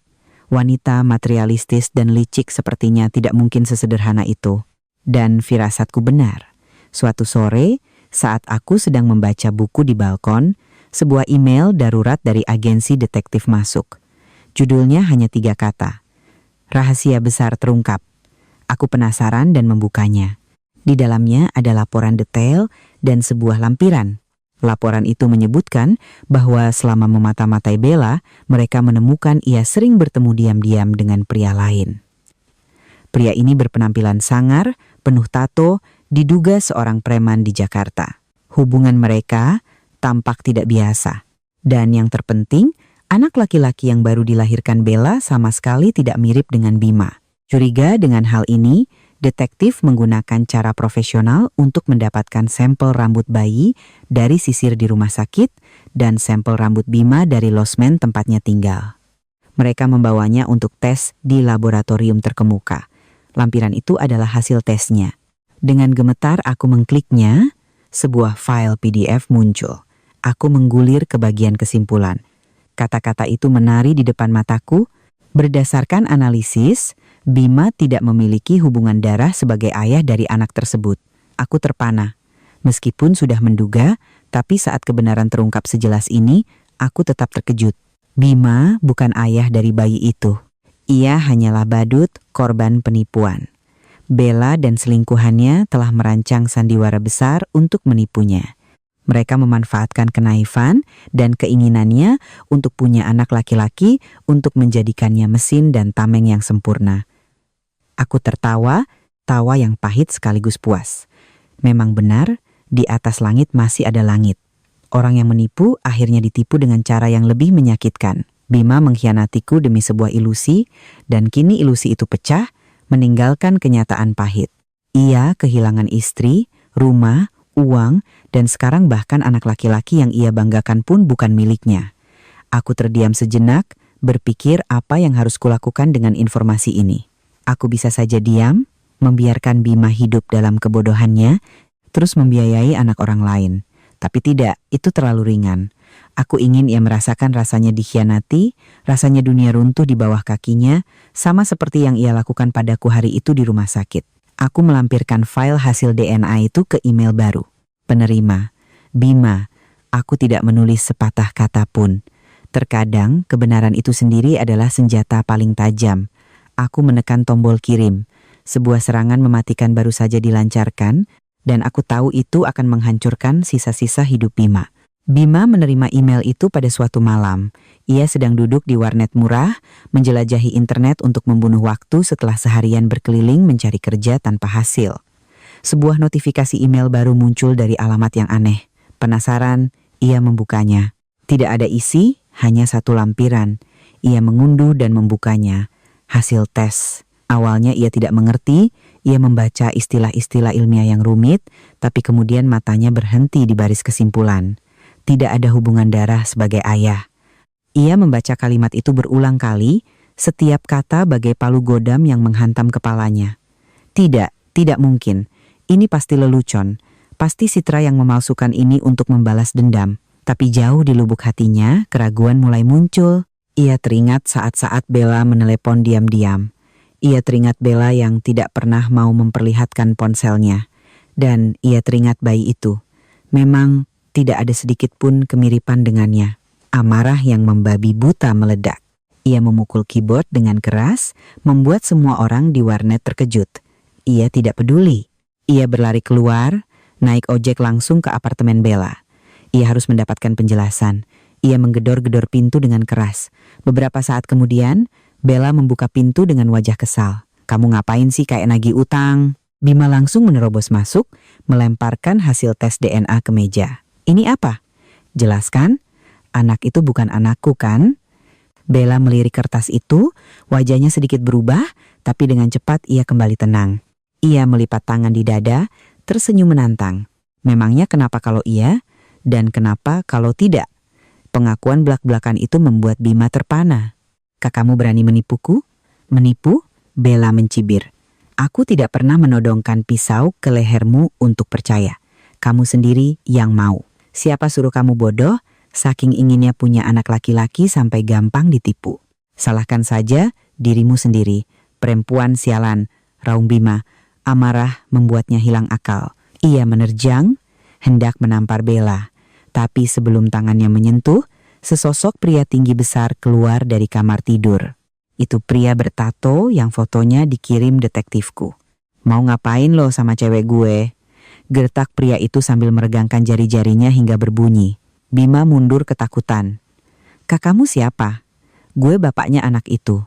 Wanita materialistis dan licik sepertinya tidak mungkin sesederhana itu. Dan firasatku benar. Suatu sore, saat aku sedang membaca buku di balkon, sebuah email darurat dari agensi detektif masuk. Judulnya hanya 3 kata. Rahasia besar terungkap. Aku penasaran dan membukanya. Di dalamnya ada laporan detail dan sebuah lampiran. Laporan itu menyebutkan bahwa selama memata-matai Bella, mereka menemukan ia sering bertemu diam-diam dengan pria lain. Pria ini berpenampilan sangar, penuh tato, diduga seorang preman di Jakarta. Hubungan mereka tampak tidak biasa. Dan yang terpenting, anak laki-laki yang baru dilahirkan Bella sama sekali tidak mirip dengan Bima. Curiga dengan hal ini, detektif menggunakan cara profesional untuk mendapatkan sampel rambut bayi dari sisir di rumah sakit dan sampel rambut Bima dari losmen tempatnya tinggal. Mereka membawanya untuk tes di laboratorium terkemuka. Lampiran itu adalah hasil tesnya. Dengan gemetar aku mengkliknya, sebuah file PDF muncul. Aku menggulir ke bagian kesimpulan. Kata-kata itu menari di depan mataku. Berdasarkan analisis, Bima tidak memiliki hubungan darah sebagai ayah dari anak tersebut. Aku terpana. Meskipun sudah menduga, tapi saat kebenaran terungkap sejelas ini, aku tetap terkejut. Bima bukan ayah dari bayi itu. Ia hanyalah badut korban penipuan. Bella dan selingkuhannya telah merancang sandiwara besar untuk menipunya. Mereka memanfaatkan kenaifan dan keinginannya untuk punya anak laki-laki untuk menjadikannya mesin dan tameng yang sempurna. Aku tertawa, tawa yang pahit sekaligus puas. Memang benar, di atas langit masih ada langit. Orang yang menipu akhirnya ditipu dengan cara yang lebih menyakitkan. Bima mengkhianatiku demi sebuah ilusi, dan kini ilusi itu pecah, meninggalkan kenyataan pahit. Ia kehilangan istri, rumah, uang, dan sekarang bahkan anak laki-laki yang ia banggakan pun bukan miliknya. Aku terdiam sejenak, berpikir apa yang harus kulakukan dengan informasi ini. Aku bisa saja diam, membiarkan Bima hidup dalam kebodohannya, terus membiayai anak orang lain. Tapi tidak, itu terlalu ringan. Aku ingin ia merasakan rasanya dikhianati, rasanya dunia runtuh di bawah kakinya, sama seperti yang ia lakukan padaku hari itu di rumah sakit. Aku melampirkan file hasil DNA itu ke email baru. Penerima, Bima, aku tidak menulis sepatah kata pun. Terkadang kebenaran itu sendiri adalah senjata paling tajam. Aku menekan tombol kirim. Sebuah serangan mematikan baru saja dilancarkan, dan aku tahu itu akan menghancurkan sisa-sisa hidup Bima. Bima menerima email itu pada suatu malam. Ia sedang duduk di warnet murah, menjelajahi internet untuk membunuh waktu setelah seharian berkeliling mencari kerja tanpa hasil. Sebuah notifikasi email baru muncul dari alamat yang aneh. Penasaran, ia membukanya. Tidak ada isi, hanya satu lampiran. Ia mengunduh dan membukanya. Hasil tes. Awalnya ia tidak mengerti, ia membaca istilah-istilah ilmiah yang rumit, tapi kemudian matanya berhenti di baris kesimpulan. Tidak ada hubungan darah sebagai ayah. Ia membaca kalimat itu berulang kali, setiap kata bagai palu godam yang menghantam kepalanya. Tidak mungkin. Ini pasti lelucon. Pasti Citra yang memalsukan ini untuk membalas dendam. Tapi jauh di lubuk hatinya, keraguan mulai muncul. Ia teringat saat-saat Bella menelepon diam-diam. Ia teringat Bella yang tidak pernah mau memperlihatkan ponselnya. Dan ia teringat bayi itu. Memang tidak ada sedikit pun kemiripan dengannya. Amarah yang membabi buta meledak. Ia memukul keyboard dengan keras, membuat semua orang di warnet terkejut. Ia tidak peduli. Ia berlari keluar, naik ojek langsung ke apartemen Bella. Ia harus mendapatkan penjelasan. Ia menggedor-gedor pintu dengan keras. Beberapa saat kemudian, Bella membuka pintu dengan wajah kesal. "Kamu ngapain sih kayak nagih utang?" Bima langsung menerobos masuk, melemparkan hasil tes DNA ke meja. "Ini apa?" "Jelaskan, anak itu bukan anakku kan?" Bella melirik kertas itu, wajahnya sedikit berubah, tapi dengan cepat ia kembali tenang. Ia melipat tangan di dada, tersenyum menantang. Memangnya kenapa kalau iya, dan kenapa kalau tidak? Pengakuan belak-belakan itu membuat Bima terpana. Kakakmu berani menipuku? Menipu? Bella mencibir. Aku tidak pernah menodongkan pisau ke lehermu untuk percaya. Kamu sendiri yang mau. Siapa suruh kamu bodoh? Saking inginnya punya anak laki-laki sampai gampang ditipu. Salahkan saja dirimu sendiri. Perempuan sialan, raung Bima. Amarah membuatnya hilang akal. Ia menerjang, hendak menampar Bella. Tapi sebelum tangannya menyentuh, sesosok pria tinggi besar keluar dari kamar tidur. Itu pria bertato yang fotonya dikirim detektifku. Mau ngapain lo sama cewek gue? Gertak pria itu sambil meregangkan jari-jarinya hingga berbunyi. Bima mundur ketakutan. Kakakmu siapa? Gue bapaknya anak itu.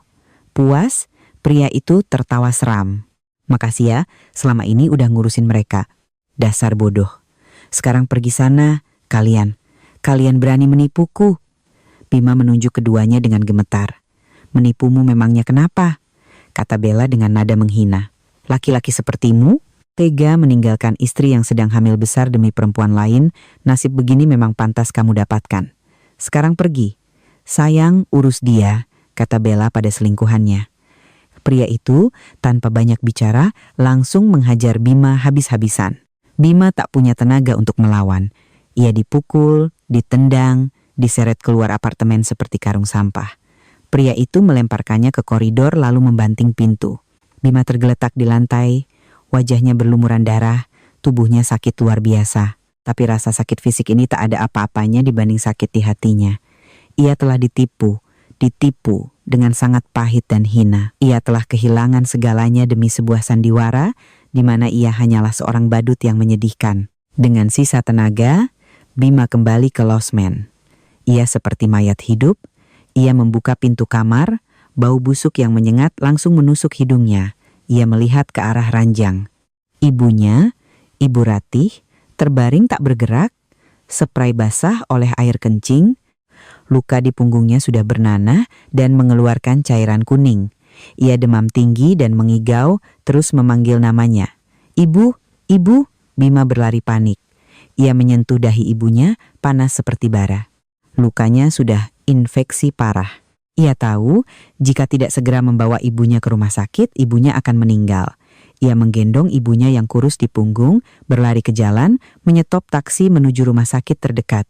Puas, pria itu tertawa seram. Makasih ya, selama ini udah ngurusin mereka. Dasar bodoh. Sekarang pergi sana, kalian. Kalian berani menipuku. Bima menunjuk keduanya dengan gemetar. Menipumu memangnya kenapa? Kata Bella dengan nada menghina. Laki-laki sepertimu? Tega meninggalkan istri yang sedang hamil besar demi perempuan lain, nasib begini memang pantas kamu dapatkan. Sekarang pergi. Sayang, urus dia, kata Bella pada selingkuhannya. Pria itu, tanpa banyak bicara, langsung menghajar Bima habis-habisan. Bima tak punya tenaga untuk melawan. Ia dipukul, ditendang, diseret keluar apartemen seperti karung sampah. Pria itu melemparkannya ke koridor lalu membanting pintu. Bima tergeletak di lantai, wajahnya berlumuran darah, tubuhnya sakit luar biasa. Tapi rasa sakit fisik ini tak ada apa-apanya dibanding sakit di hatinya. Ia telah ditipu dengan sangat pahit dan hina. Ia telah kehilangan segalanya demi sebuah sandiwara, di mana ia hanyalah seorang badut yang menyedihkan. Dengan sisa tenaga, Bima kembali ke losmen. Ia seperti mayat hidup. Ia membuka pintu kamar, bau busuk yang menyengat langsung menusuk hidungnya. Ia melihat ke arah ranjang. Ibunya, Ibu Ratih, terbaring tak bergerak, spray basah oleh air kencing. Luka di punggungnya sudah bernanah dan mengeluarkan cairan kuning. Ia demam tinggi dan mengigau, terus memanggil namanya. Ibu, ibu, Bima berlari panik. Ia menyentuh dahi ibunya, panas seperti bara. Lukanya sudah infeksi parah. Ia tahu, jika tidak segera membawa ibunya ke rumah sakit, ibunya akan meninggal. Ia menggendong ibunya yang kurus di punggung, berlari ke jalan, menyetop taksi menuju rumah sakit terdekat.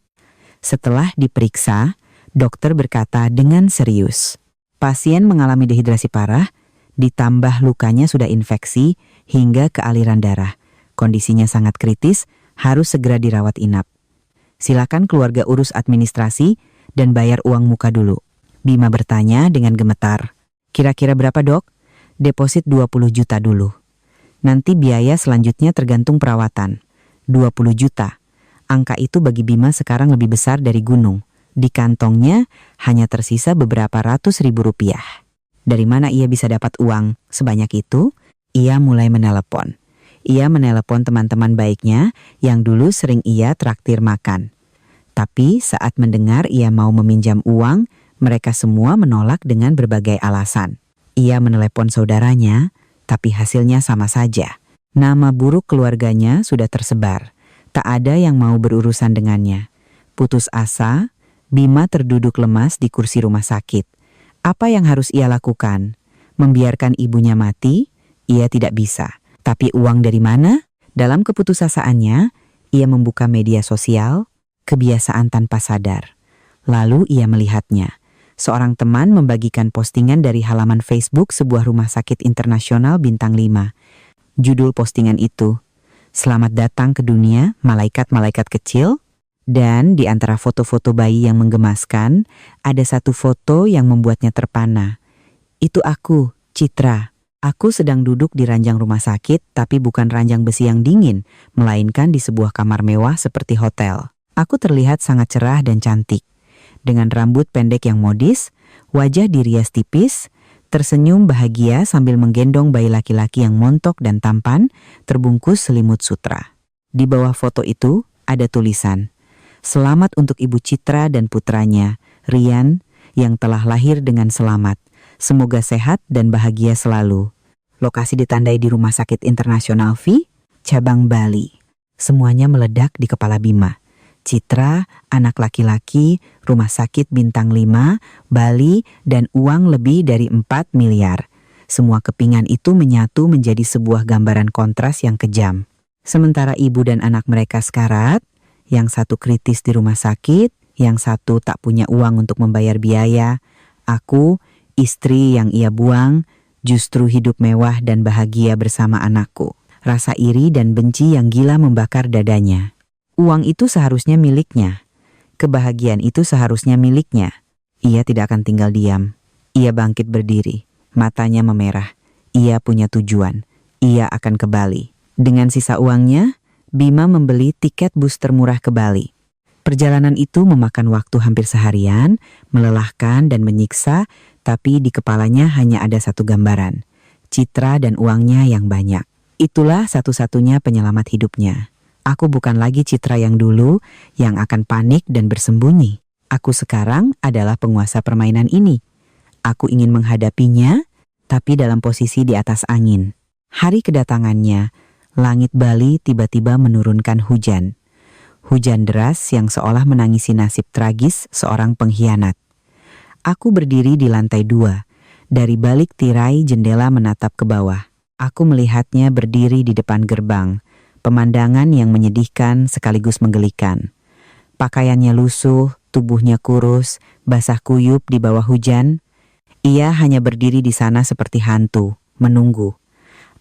Setelah diperiksa, dokter berkata dengan serius, pasien mengalami dehidrasi parah, ditambah lukanya sudah infeksi hingga ke aliran darah. Kondisinya sangat kritis, harus segera dirawat inap. Silakan keluarga urus administrasi dan bayar uang muka dulu. Bima bertanya dengan gemetar. Kira-kira berapa, Dok? Deposit 20 juta dulu. Nanti biaya selanjutnya tergantung perawatan. 20 juta. Angka itu bagi Bima sekarang lebih besar dari gunung. Di kantongnya hanya tersisa beberapa ratus ribu rupiah. Dari mana ia bisa dapat uang sebanyak itu? Ia mulai menelepon. Ia menelepon teman-teman baiknya yang dulu sering ia traktir makan. Tapi saat mendengar ia mau meminjam uang, mereka semua menolak dengan berbagai alasan. Ia menelepon saudaranya, tapi hasilnya sama saja. Nama buruk keluarganya sudah tersebar. Tak ada yang mau berurusan dengannya. Putus asa, Bima terduduk lemas di kursi rumah sakit. Apa yang harus ia lakukan? Membiarkan ibunya mati? Ia tidak bisa. Tapi uang dari mana? Dalam keputusasaannya, ia membuka media sosial, kebiasaan tanpa sadar. Lalu ia melihatnya. Seorang teman membagikan postingan dari halaman Facebook sebuah rumah sakit internasional bintang 5. Judul postingan itu, Selamat datang ke dunia, malaikat-malaikat kecil. Dan di antara foto-foto bayi yang menggemaskan, ada satu foto yang membuatnya terpana. Itu aku, Citra. Aku sedang duduk di ranjang rumah sakit, tapi bukan ranjang besi yang dingin, melainkan di sebuah kamar mewah seperti hotel. Aku terlihat sangat cerah dan cantik. Dengan rambut pendek yang modis, wajah dirias tipis, tersenyum bahagia sambil menggendong bayi laki-laki yang montok dan tampan, terbungkus selimut sutra. Di bawah foto itu ada tulisan, Selamat untuk Ibu Citra dan putranya, Rian, yang telah lahir dengan selamat. Semoga sehat dan bahagia selalu. Lokasi ditandai di Rumah Sakit Internasional V, cabang Bali. Semuanya meledak di kepala Bima. Citra, anak laki-laki, rumah sakit bintang 5, Bali, dan uang lebih dari 4 miliar. Semua kepingan itu menyatu menjadi sebuah gambaran kontras yang kejam. Sementara ibu dan anak mereka sekarat, yang satu kritis di rumah sakit, yang satu tak punya uang untuk membayar biaya. Aku, istri yang ia buang, justru hidup mewah dan bahagia bersama anakku. Rasa iri dan benci yang gila membakar dadanya. Uang itu seharusnya miliknya. Kebahagiaan itu seharusnya miliknya. Ia tidak akan tinggal diam. Ia bangkit berdiri. Matanya memerah. Ia punya tujuan. Ia akan ke Bali. Dengan sisa uangnya, Bima membeli tiket bus termurah ke Bali. Perjalanan itu memakan waktu hampir seharian, melelahkan dan menyiksa, tapi di kepalanya hanya ada satu gambaran. Citra dan uangnya yang banyak. Itulah satu-satunya penyelamat hidupnya. Aku bukan lagi Citra yang dulu, yang akan panik dan bersembunyi. Aku sekarang adalah penguasa permainan ini. Aku ingin menghadapinya, tapi dalam posisi di atas angin. Hari kedatangannya, langit Bali tiba-tiba menurunkan hujan. Hujan deras yang seolah menangisi nasib tragis seorang pengkhianat. Aku berdiri di lantai 2. Dari balik tirai jendela menatap ke bawah. Aku melihatnya berdiri di depan gerbang. Pemandangan yang menyedihkan sekaligus menggelikan. Pakaiannya lusuh, tubuhnya kurus, basah kuyup di bawah hujan. Ia hanya berdiri di sana seperti hantu, menunggu.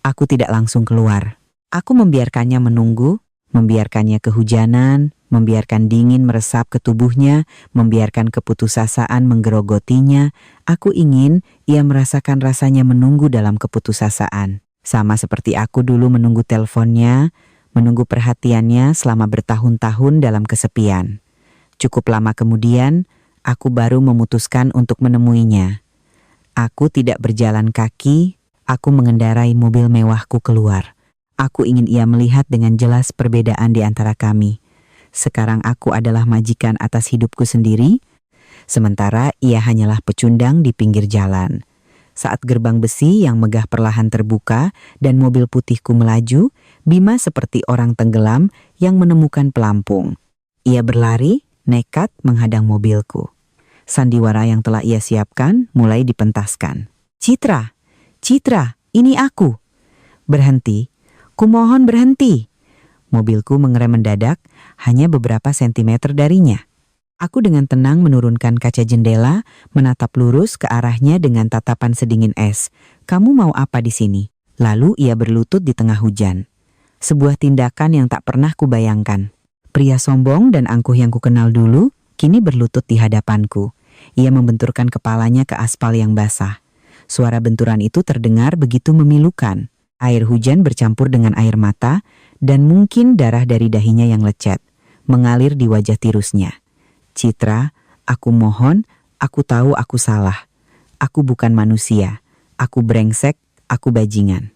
Aku tidak langsung keluar. Aku membiarkannya menunggu, membiarkannya kehujanan, membiarkan dingin meresap ke tubuhnya, membiarkan keputusasaan menggerogotinya. Aku ingin ia merasakan rasanya menunggu dalam keputusasaan. Sama seperti aku dulu menunggu teleponnya, menunggu perhatiannya selama bertahun-tahun dalam kesepian. Cukup lama kemudian, aku baru memutuskan untuk menemuinya. Aku tidak berjalan kaki, aku mengendarai mobil mewahku keluar. Aku ingin ia melihat dengan jelas perbedaan di antara kami. Sekarang aku adalah majikan atas hidupku sendiri, sementara ia hanyalah pecundang di pinggir jalan. Saat gerbang besi yang megah perlahan terbuka dan mobil putihku melaju, Bima seperti orang tenggelam yang menemukan pelampung. Ia berlari, nekat menghadang mobilku. Sandiwara yang telah ia siapkan mulai dipentaskan. Citra, Citra, ini aku. Berhenti. Kumohon berhenti. Mobilku mengerem mendadak, hanya beberapa sentimeter darinya. Aku dengan tenang menurunkan kaca jendela, menatap lurus ke arahnya dengan tatapan sedingin es. Kamu mau apa di sini? Lalu ia berlutut di tengah hujan. Sebuah tindakan yang tak pernah kubayangkan. Pria sombong dan angkuh yang kukenal dulu, kini berlutut di hadapanku. Ia membenturkan kepalanya ke aspal yang basah. Suara benturan itu terdengar begitu memilukan. Air hujan bercampur dengan air mata, dan mungkin darah dari dahinya yang lecet, mengalir di wajah tirusnya. Citra, aku mohon, aku tahu aku salah. Aku bukan manusia. Aku brengsek, aku bajingan.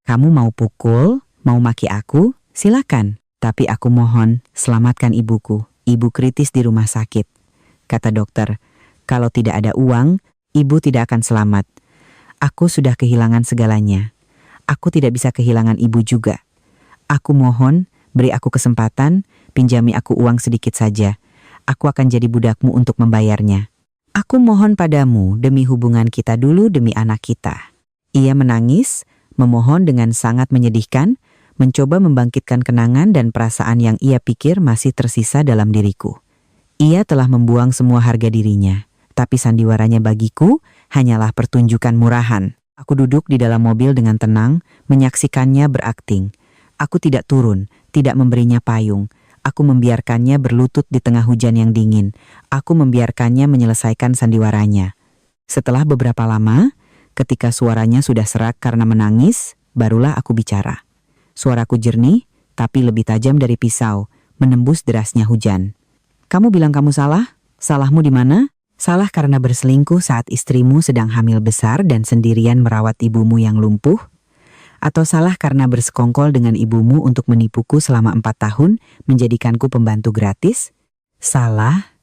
Kamu mau pukul, mau maki aku, silakan. Tapi aku mohon, selamatkan ibuku. Ibu kritis di rumah sakit. Kata dokter, kalau tidak ada uang, ibu tidak akan selamat. Aku sudah kehilangan segalanya. Aku tidak bisa kehilangan ibu juga. Aku mohon, beri aku kesempatan, pinjami aku uang sedikit saja. Aku akan jadi budakmu untuk membayarnya. Aku mohon padamu demi hubungan kita dulu demi anak kita. Ia menangis, memohon dengan sangat menyedihkan, mencoba membangkitkan kenangan dan perasaan yang ia pikir masih tersisa dalam diriku. Ia telah membuang semua harga dirinya, tapi sandiwaranya bagiku hanyalah pertunjukan murahan. Aku duduk di dalam mobil dengan tenang, menyaksikannya berakting. Aku tidak turun, tidak memberinya payung. Aku membiarkannya berlutut di tengah hujan yang dingin. Aku membiarkannya menyelesaikan sandiwaranya. Setelah beberapa lama, ketika suaranya sudah serak karena menangis, barulah aku bicara. Suaraku jernih, tapi lebih tajam dari pisau, menembus derasnya hujan. Kamu bilang kamu salah? Salahmu di mana? Salah karena berselingkuh saat istrimu sedang hamil besar dan sendirian merawat ibumu yang lumpuh? Atau salah karena bersekongkol dengan ibumu untuk menipuku selama 4 tahun, menjadikanku pembantu gratis? Salah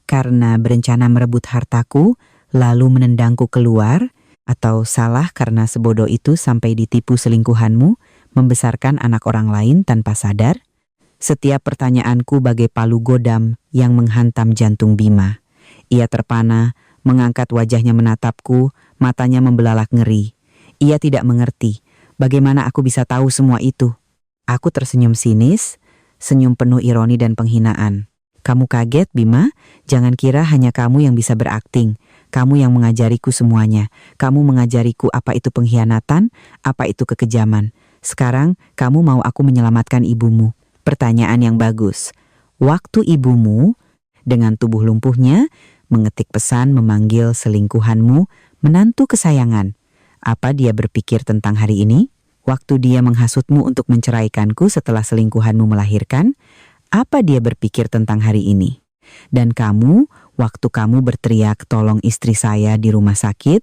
karena berencana merebut hartaku, lalu menendangku keluar, Atau salah karena sebodoh itu sampai ditipu selingkuhanmu, membesarkan anak orang lain tanpa sadar? Setiap pertanyaanku bagai palu godam yang menghantam jantung Bima. Ia terpana, mengangkat wajahnya menatapku, matanya membelalak ngeri. Ia tidak mengerti bagaimana aku bisa tahu semua itu. Aku tersenyum sinis, senyum penuh ironi dan penghinaan. Kamu kaget, Bima? Jangan kira hanya kamu yang bisa berakting. Kamu yang mengajariku semuanya. Kamu mengajariku apa itu pengkhianatan, apa itu kekejaman. Sekarang kamu mau aku menyelamatkan ibumu. Pertanyaan yang bagus. Waktu ibumu, dengan tubuh lumpuhnya, mengetik pesan memanggil selingkuhanmu, menantu kesayangan. Apa dia berpikir tentang hari ini? Waktu dia menghasutmu untuk menceraikanku setelah selingkuhanmu melahirkan, apa dia berpikir tentang hari ini? Dan kamu, waktu kamu berteriak tolong istri saya di rumah sakit,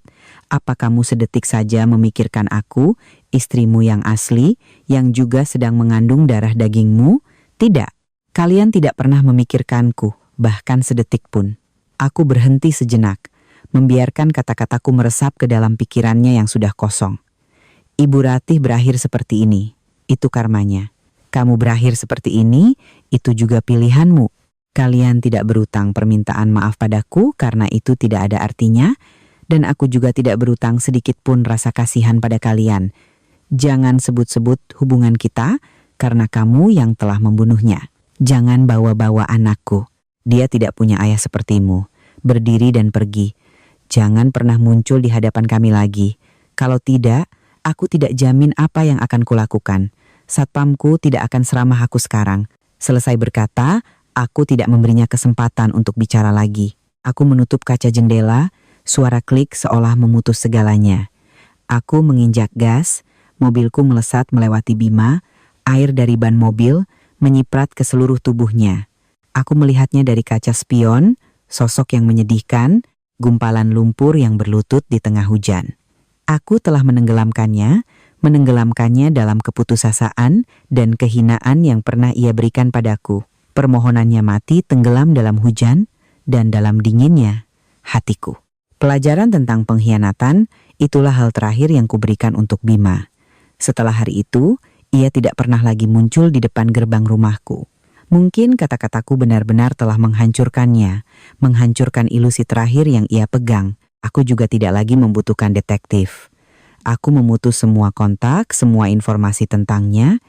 apa kamu sedetik saja memikirkan aku, istrimu yang asli, yang juga sedang mengandung darah dagingmu? Tidak, kalian tidak pernah memikirkanku, bahkan sedetik pun. Aku berhenti sejenak, membiarkan kata-kataku meresap ke dalam pikirannya yang sudah kosong. Ibu Ratih berakhir seperti ini, itu karmanya. Kamu berakhir seperti ini, itu juga pilihanmu. Kalian tidak berutang permintaan maaf padaku karena itu tidak ada artinya, dan aku juga tidak berutang sedikit pun rasa kasihan pada kalian. Jangan sebut-sebut hubungan kita karena kamu yang telah membunuhnya. Jangan bawa-bawa anakku. Dia tidak punya ayah sepertimu. Berdiri dan pergi. Jangan pernah muncul di hadapan kami lagi. Kalau tidak, aku tidak jamin apa yang akan kulakukan. Satpamku tidak akan seramah aku sekarang. Selesai berkata, aku tidak memberinya kesempatan untuk bicara lagi. Aku menutup kaca jendela, suara klik seolah memutus segalanya. Aku menginjak gas, mobilku melesat melewati Bima, air dari ban mobil menyiprat ke seluruh tubuhnya. Aku melihatnya dari kaca spion, sosok yang menyedihkan, gumpalan lumpur yang berlutut di tengah hujan. Aku telah menenggelamkannya dalam keputusasaan dan kehinaan yang pernah ia berikan padaku. Permohonannya mati tenggelam dalam hujan dan dalam dinginnya hatiku. Pelajaran tentang pengkhianatan, itulah hal terakhir yang kuberikan untuk Bima. Setelah hari itu, ia tidak pernah lagi muncul di depan gerbang rumahku. Mungkin kata-kataku benar-benar telah menghancurkannya, menghancurkan ilusi terakhir yang ia pegang. Aku juga tidak lagi membutuhkan detektif. Aku memutus semua kontak, semua informasi tentangnya.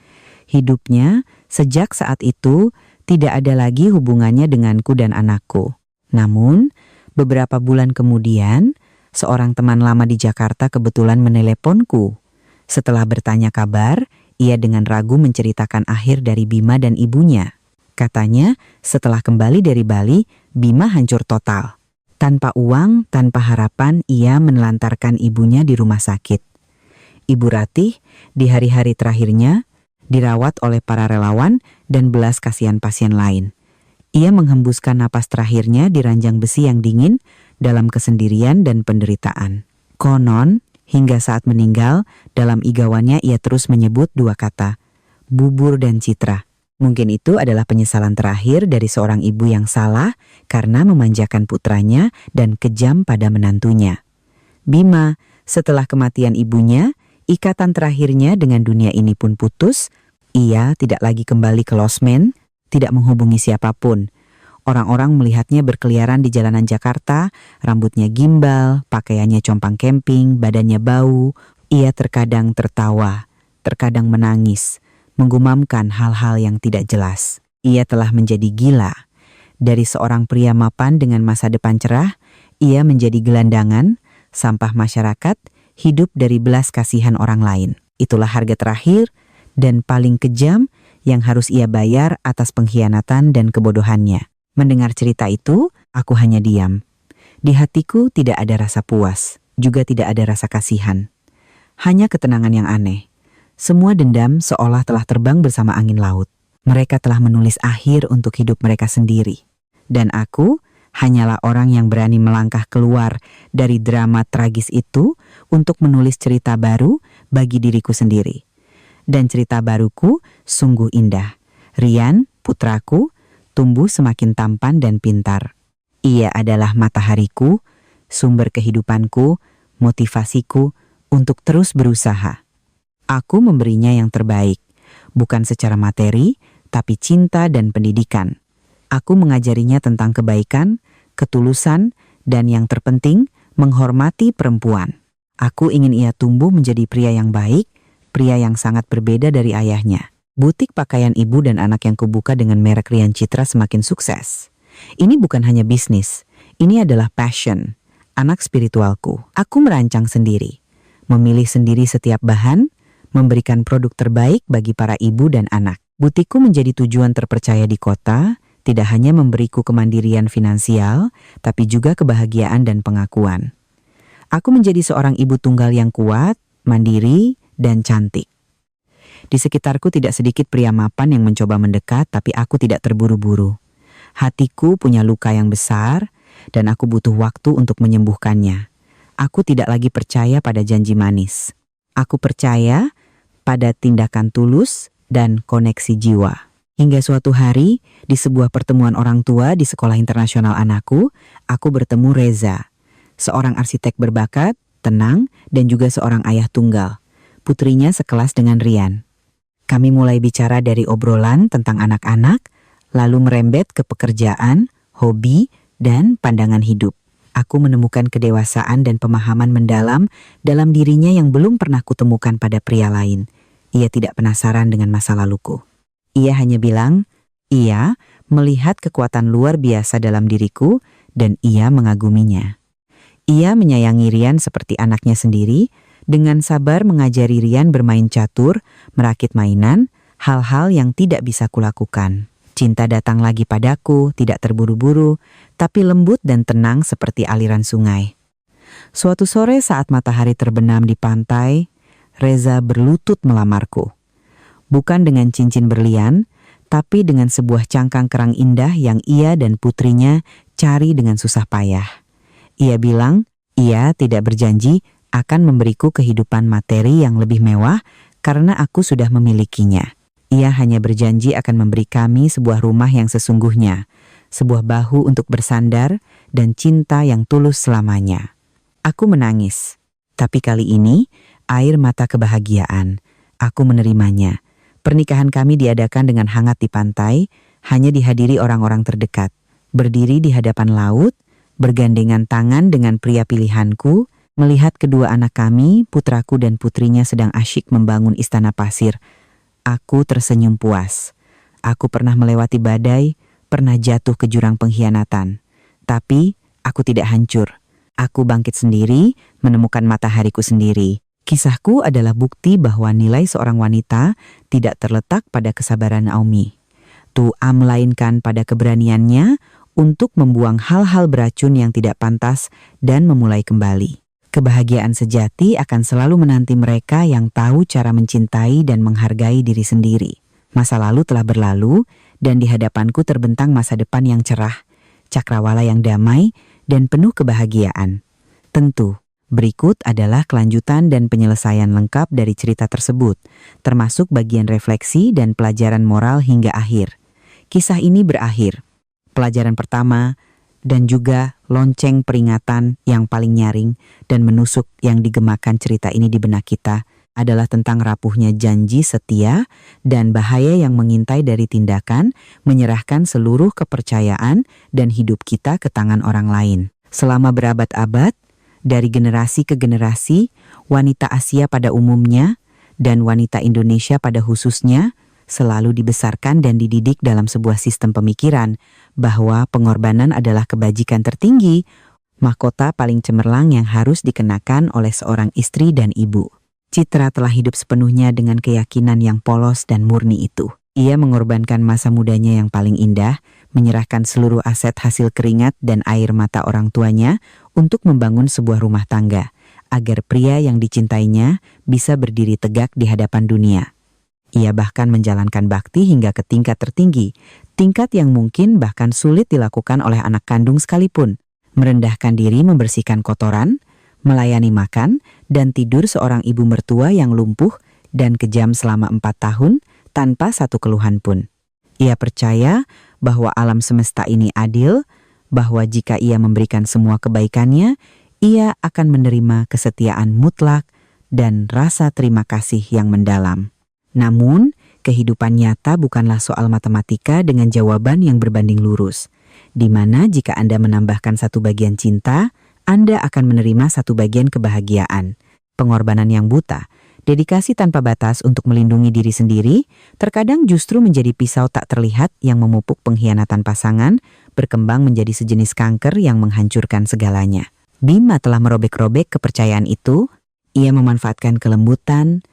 Hidupnya, sejak saat itu, tidak ada lagi hubungannya denganku dan anakku. Namun, beberapa bulan kemudian, seorang teman lama di Jakarta kebetulan meneleponku. Setelah bertanya kabar, ia dengan ragu menceritakan akhir dari Bima dan ibunya. Katanya, setelah kembali dari Bali, Bima hancur total. Tanpa uang, tanpa harapan, ia menelantarkan ibunya di rumah sakit. Ibu Ratih, di hari-hari terakhirnya, dirawat oleh para relawan dan belas kasihan pasien lain. Ia menghembuskan napas terakhirnya di ranjang besi yang dingin dalam kesendirian dan penderitaan. Konon, hingga saat meninggal, dalam igawannya ia terus menyebut dua kata, bubur dan citra. Mungkin itu adalah penyesalan terakhir dari seorang ibu yang salah karena memanjakan putranya dan kejam pada menantunya. Bima, setelah kematian ibunya, ikatan terakhirnya dengan dunia ini pun putus. Ia tidak lagi kembali ke losmen, tidak menghubungi siapapun. Orang-orang melihatnya berkeliaran di jalanan Jakarta, rambutnya gimbal, pakaiannya compang camping, badannya bau. Ia terkadang tertawa, terkadang menangis, menggumamkan hal-hal yang tidak jelas. Ia telah menjadi gila. Dari seorang pria mapan dengan masa depan cerah, ia menjadi gelandangan, sampah masyarakat, hidup dari belas kasihan orang lain. Itulah harga terakhir dan paling kejam yang harus ia bayar atas pengkhianatan dan kebodohannya. Mendengar cerita itu, aku hanya diam. Di hatiku tidak ada rasa puas, juga tidak ada rasa kasihan. Hanya ketenangan yang aneh. Semua dendam seolah telah terbang bersama angin laut. Mereka telah menulis akhir untuk hidup mereka sendiri. Dan aku hanyalah orang yang berani melangkah keluar dari drama tragis itu untuk menulis cerita baru bagi diriku sendiri. Dan cerita baruku sungguh indah. Rian, putraku, tumbuh semakin tampan dan pintar. Ia adalah matahariku, sumber kehidupanku, motivasiku untuk terus berusaha. Aku memberinya yang terbaik, bukan secara materi, tapi cinta dan pendidikan. Aku mengajarinya tentang kebaikan, ketulusan, dan yang terpenting, menghormati perempuan. Aku ingin ia tumbuh menjadi pria yang baik, pria yang sangat berbeda dari ayahnya. Butik pakaian ibu dan anak yang kubuka dengan merek Rian Citra semakin sukses. Ini bukan hanya bisnis, ini adalah passion, anak spiritualku. Aku merancang sendiri, memilih sendiri setiap bahan, memberikan produk terbaik bagi para ibu dan anak. Butikku menjadi tujuan terpercaya di kota, tidak hanya memberiku kemandirian finansial, tapi juga kebahagiaan dan pengakuan. Aku menjadi seorang ibu tunggal yang kuat, mandiri, dan cantik. Di sekitarku tidak sedikit pria mapan yang mencoba mendekat, tapi aku tidak terburu-buru. Hatiku punya luka yang besar, dan aku butuh waktu untuk menyembuhkannya. Aku tidak lagi percaya pada janji manis. Aku percaya pada tindakan tulus dan koneksi jiwa. Hingga suatu hari, di sebuah pertemuan orang tua di sekolah internasional anakku, aku bertemu Reza, seorang arsitek berbakat, tenang, dan juga seorang ayah tunggal. Putrinya sekelas dengan Rian. Kami mulai bicara dari obrolan tentang anak-anak, lalu merembet ke pekerjaan, hobi, dan pandangan hidup. Aku menemukan kedewasaan dan pemahaman mendalam dalam dirinya yang belum pernah kutemukan pada pria lain. Ia tidak penasaran dengan masa laluku. Ia hanya bilang, ia melihat kekuatan luar biasa dalam diriku dan ia mengaguminya. Ia menyayangi Rian seperti anaknya sendiri, dengan sabar mengajari Rian bermain catur, merakit mainan, hal-hal yang tidak bisa kulakukan. Cinta datang lagi padaku, tidak terburu-buru, tapi lembut dan tenang seperti aliran sungai. Suatu sore saat matahari terbenam di pantai, Reza berlutut melamarku. Bukan dengan cincin berlian, tapi dengan sebuah cangkang kerang indah yang ia dan putrinya cari dengan susah payah. Ia bilang, ia tidak berjanji akan memberiku kehidupan materi yang lebih mewah karena aku sudah memilikinya. Ia hanya berjanji akan memberi kami sebuah rumah yang sesungguhnya, sebuah bahu untuk bersandar, dan cinta yang tulus selamanya. Aku menangis, tapi kali ini air mata kebahagiaan. Aku menerimanya. Pernikahan kami diadakan dengan hangat di pantai, hanya dihadiri orang-orang terdekat. Berdiri di hadapan laut, bergandengan tangan dengan pria pilihanku, melihat kedua anak kami, putraku dan putrinya sedang asyik membangun istana pasir. Aku tersenyum puas. Aku pernah melewati badai, pernah jatuh ke jurang pengkhianatan. Tapi aku tidak hancur. Aku bangkit sendiri, menemukan matahariku sendiri. Kisahku adalah bukti bahwa nilai seorang wanita tidak terletak pada kesabaran Naomi. Tuah melainkan pada keberaniannya untuk membuang hal-hal beracun yang tidak pantas dan memulai kembali. Kebahagiaan sejati akan selalu menanti mereka yang tahu cara mencintai dan menghargai diri sendiri. Masa lalu telah berlalu dan di hadapanku terbentang masa depan yang cerah, cakrawala yang damai dan penuh kebahagiaan. Tentu, berikut adalah kelanjutan dan penyelesaian lengkap dari cerita tersebut, termasuk bagian refleksi dan pelajaran moral hingga akhir. Kisah ini berakhir. Pelajaran pertama, dan juga lonceng peringatan yang paling nyaring dan menusuk yang digemakan cerita ini di benak kita adalah tentang rapuhnya janji setia dan bahaya yang mengintai dari tindakan menyerahkan seluruh kepercayaan dan hidup kita ke tangan orang lain. Selama berabad-abad, dari generasi ke generasi, wanita Asia pada umumnya dan wanita Indonesia pada khususnya selalu dibesarkan dan dididik dalam sebuah sistem pemikiran bahwa pengorbanan adalah kebajikan tertinggi, mahkota paling cemerlang yang harus dikenakan oleh seorang istri dan ibu. Citra telah hidup sepenuhnya dengan keyakinan yang polos dan murni itu. Ia mengorbankan masa mudanya yang paling indah, menyerahkan seluruh aset hasil keringat dan air mata orang tuanya untuk membangun sebuah rumah tangga, agar pria yang dicintainya bisa berdiri tegak di hadapan dunia. Ia bahkan menjalankan bakti hingga ke tingkat tertinggi, tingkat yang mungkin bahkan sulit dilakukan oleh anak kandung sekalipun. Merendahkan diri membersihkan kotoran, melayani makan, dan tidur seorang ibu mertua yang lumpuh dan kejam selama 4 tahun tanpa satu keluhan pun. Ia percaya bahwa alam semesta ini adil, bahwa jika ia memberikan semua kebaikannya, Ia akan menerima kesetiaan mutlak dan rasa terima kasih yang mendalam. Namun, kehidupan nyata bukanlah soal matematika dengan jawaban yang berbanding lurus, di mana jika Anda menambahkan satu bagian cinta, Anda akan menerima satu bagian kebahagiaan. Pengorbanan yang buta, dedikasi tanpa batas untuk melindungi diri sendiri, terkadang justru menjadi pisau tak terlihat yang memupuk pengkhianatan pasangan, berkembang menjadi sejenis kanker yang menghancurkan segalanya. Bima telah merobek-robek kepercayaan itu. Ia memanfaatkan kelembutan,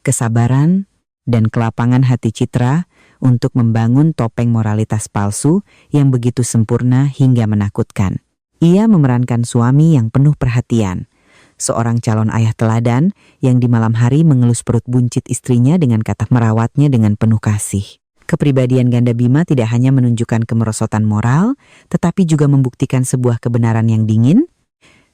kesabaran, dan kelapangan hati Citra untuk membangun topeng moralitas palsu yang begitu sempurna hingga menakutkan. Ia memerankan suami yang penuh perhatian, seorang calon ayah teladan yang di malam hari mengelus perut buncit istrinya dengan kata merawatnya dengan penuh kasih. Kepribadian ganda Bima tidak hanya menunjukkan kemerosotan moral, tetapi juga membuktikan sebuah kebenaran yang dingin.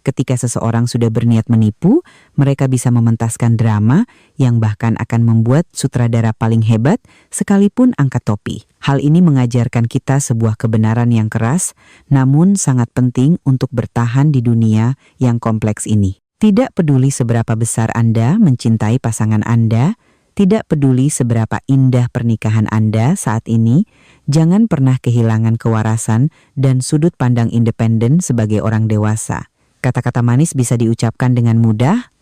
Ketika seseorang sudah berniat menipu, mereka bisa mementaskan drama yang bahkan akan membuat sutradara paling hebat sekalipun angkat topi. Hal ini mengajarkan kita sebuah kebenaran yang keras, namun sangat penting untuk bertahan di dunia yang kompleks ini. Tidak peduli seberapa besar Anda mencintai pasangan Anda, tidak peduli seberapa indah pernikahan Anda saat ini, jangan pernah kehilangan kewarasan dan sudut pandang independen sebagai orang dewasa. Kata-kata manis bisa diucapkan dengan mudah,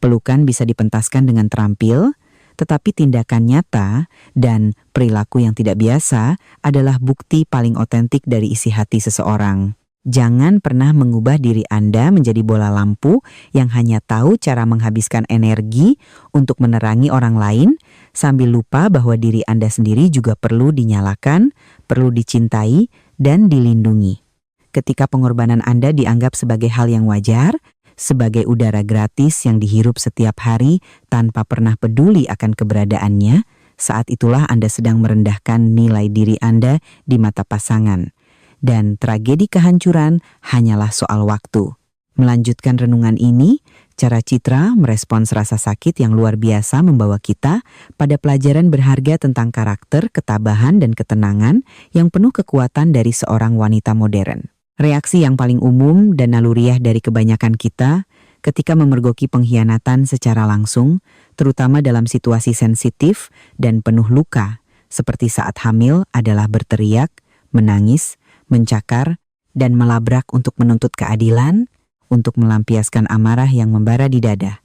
pelukan bisa dipentaskan dengan terampil, tetapi tindakan nyata dan perilaku yang tidak biasa adalah bukti paling otentik dari isi hati seseorang. Jangan pernah mengubah diri Anda menjadi bola lampu yang hanya tahu cara menghabiskan energi untuk menerangi orang lain, sambil lupa bahwa diri Anda sendiri juga perlu dinyalakan, perlu dicintai, dan dilindungi. Ketika pengorbanan Anda dianggap sebagai hal yang wajar, sebagai udara gratis yang dihirup setiap hari tanpa pernah peduli akan keberadaannya, saat itulah Anda sedang merendahkan nilai diri Anda di mata pasangan. Dan tragedi kehancuran hanyalah soal waktu. Melanjutkan renungan ini, cara Citra merespons rasa sakit yang luar biasa membawa kita pada pelajaran berharga tentang karakter, ketabahan, dan ketenangan yang penuh kekuatan dari seorang wanita modern. Reaksi yang paling umum dan naluriah dari kebanyakan kita ketika memergoki pengkhianatan secara langsung, terutama dalam situasi sensitif dan penuh luka, seperti saat hamil adalah berteriak, menangis, mencakar, dan melabrak untuk menuntut keadilan, untuk melampiaskan amarah yang membara di dada.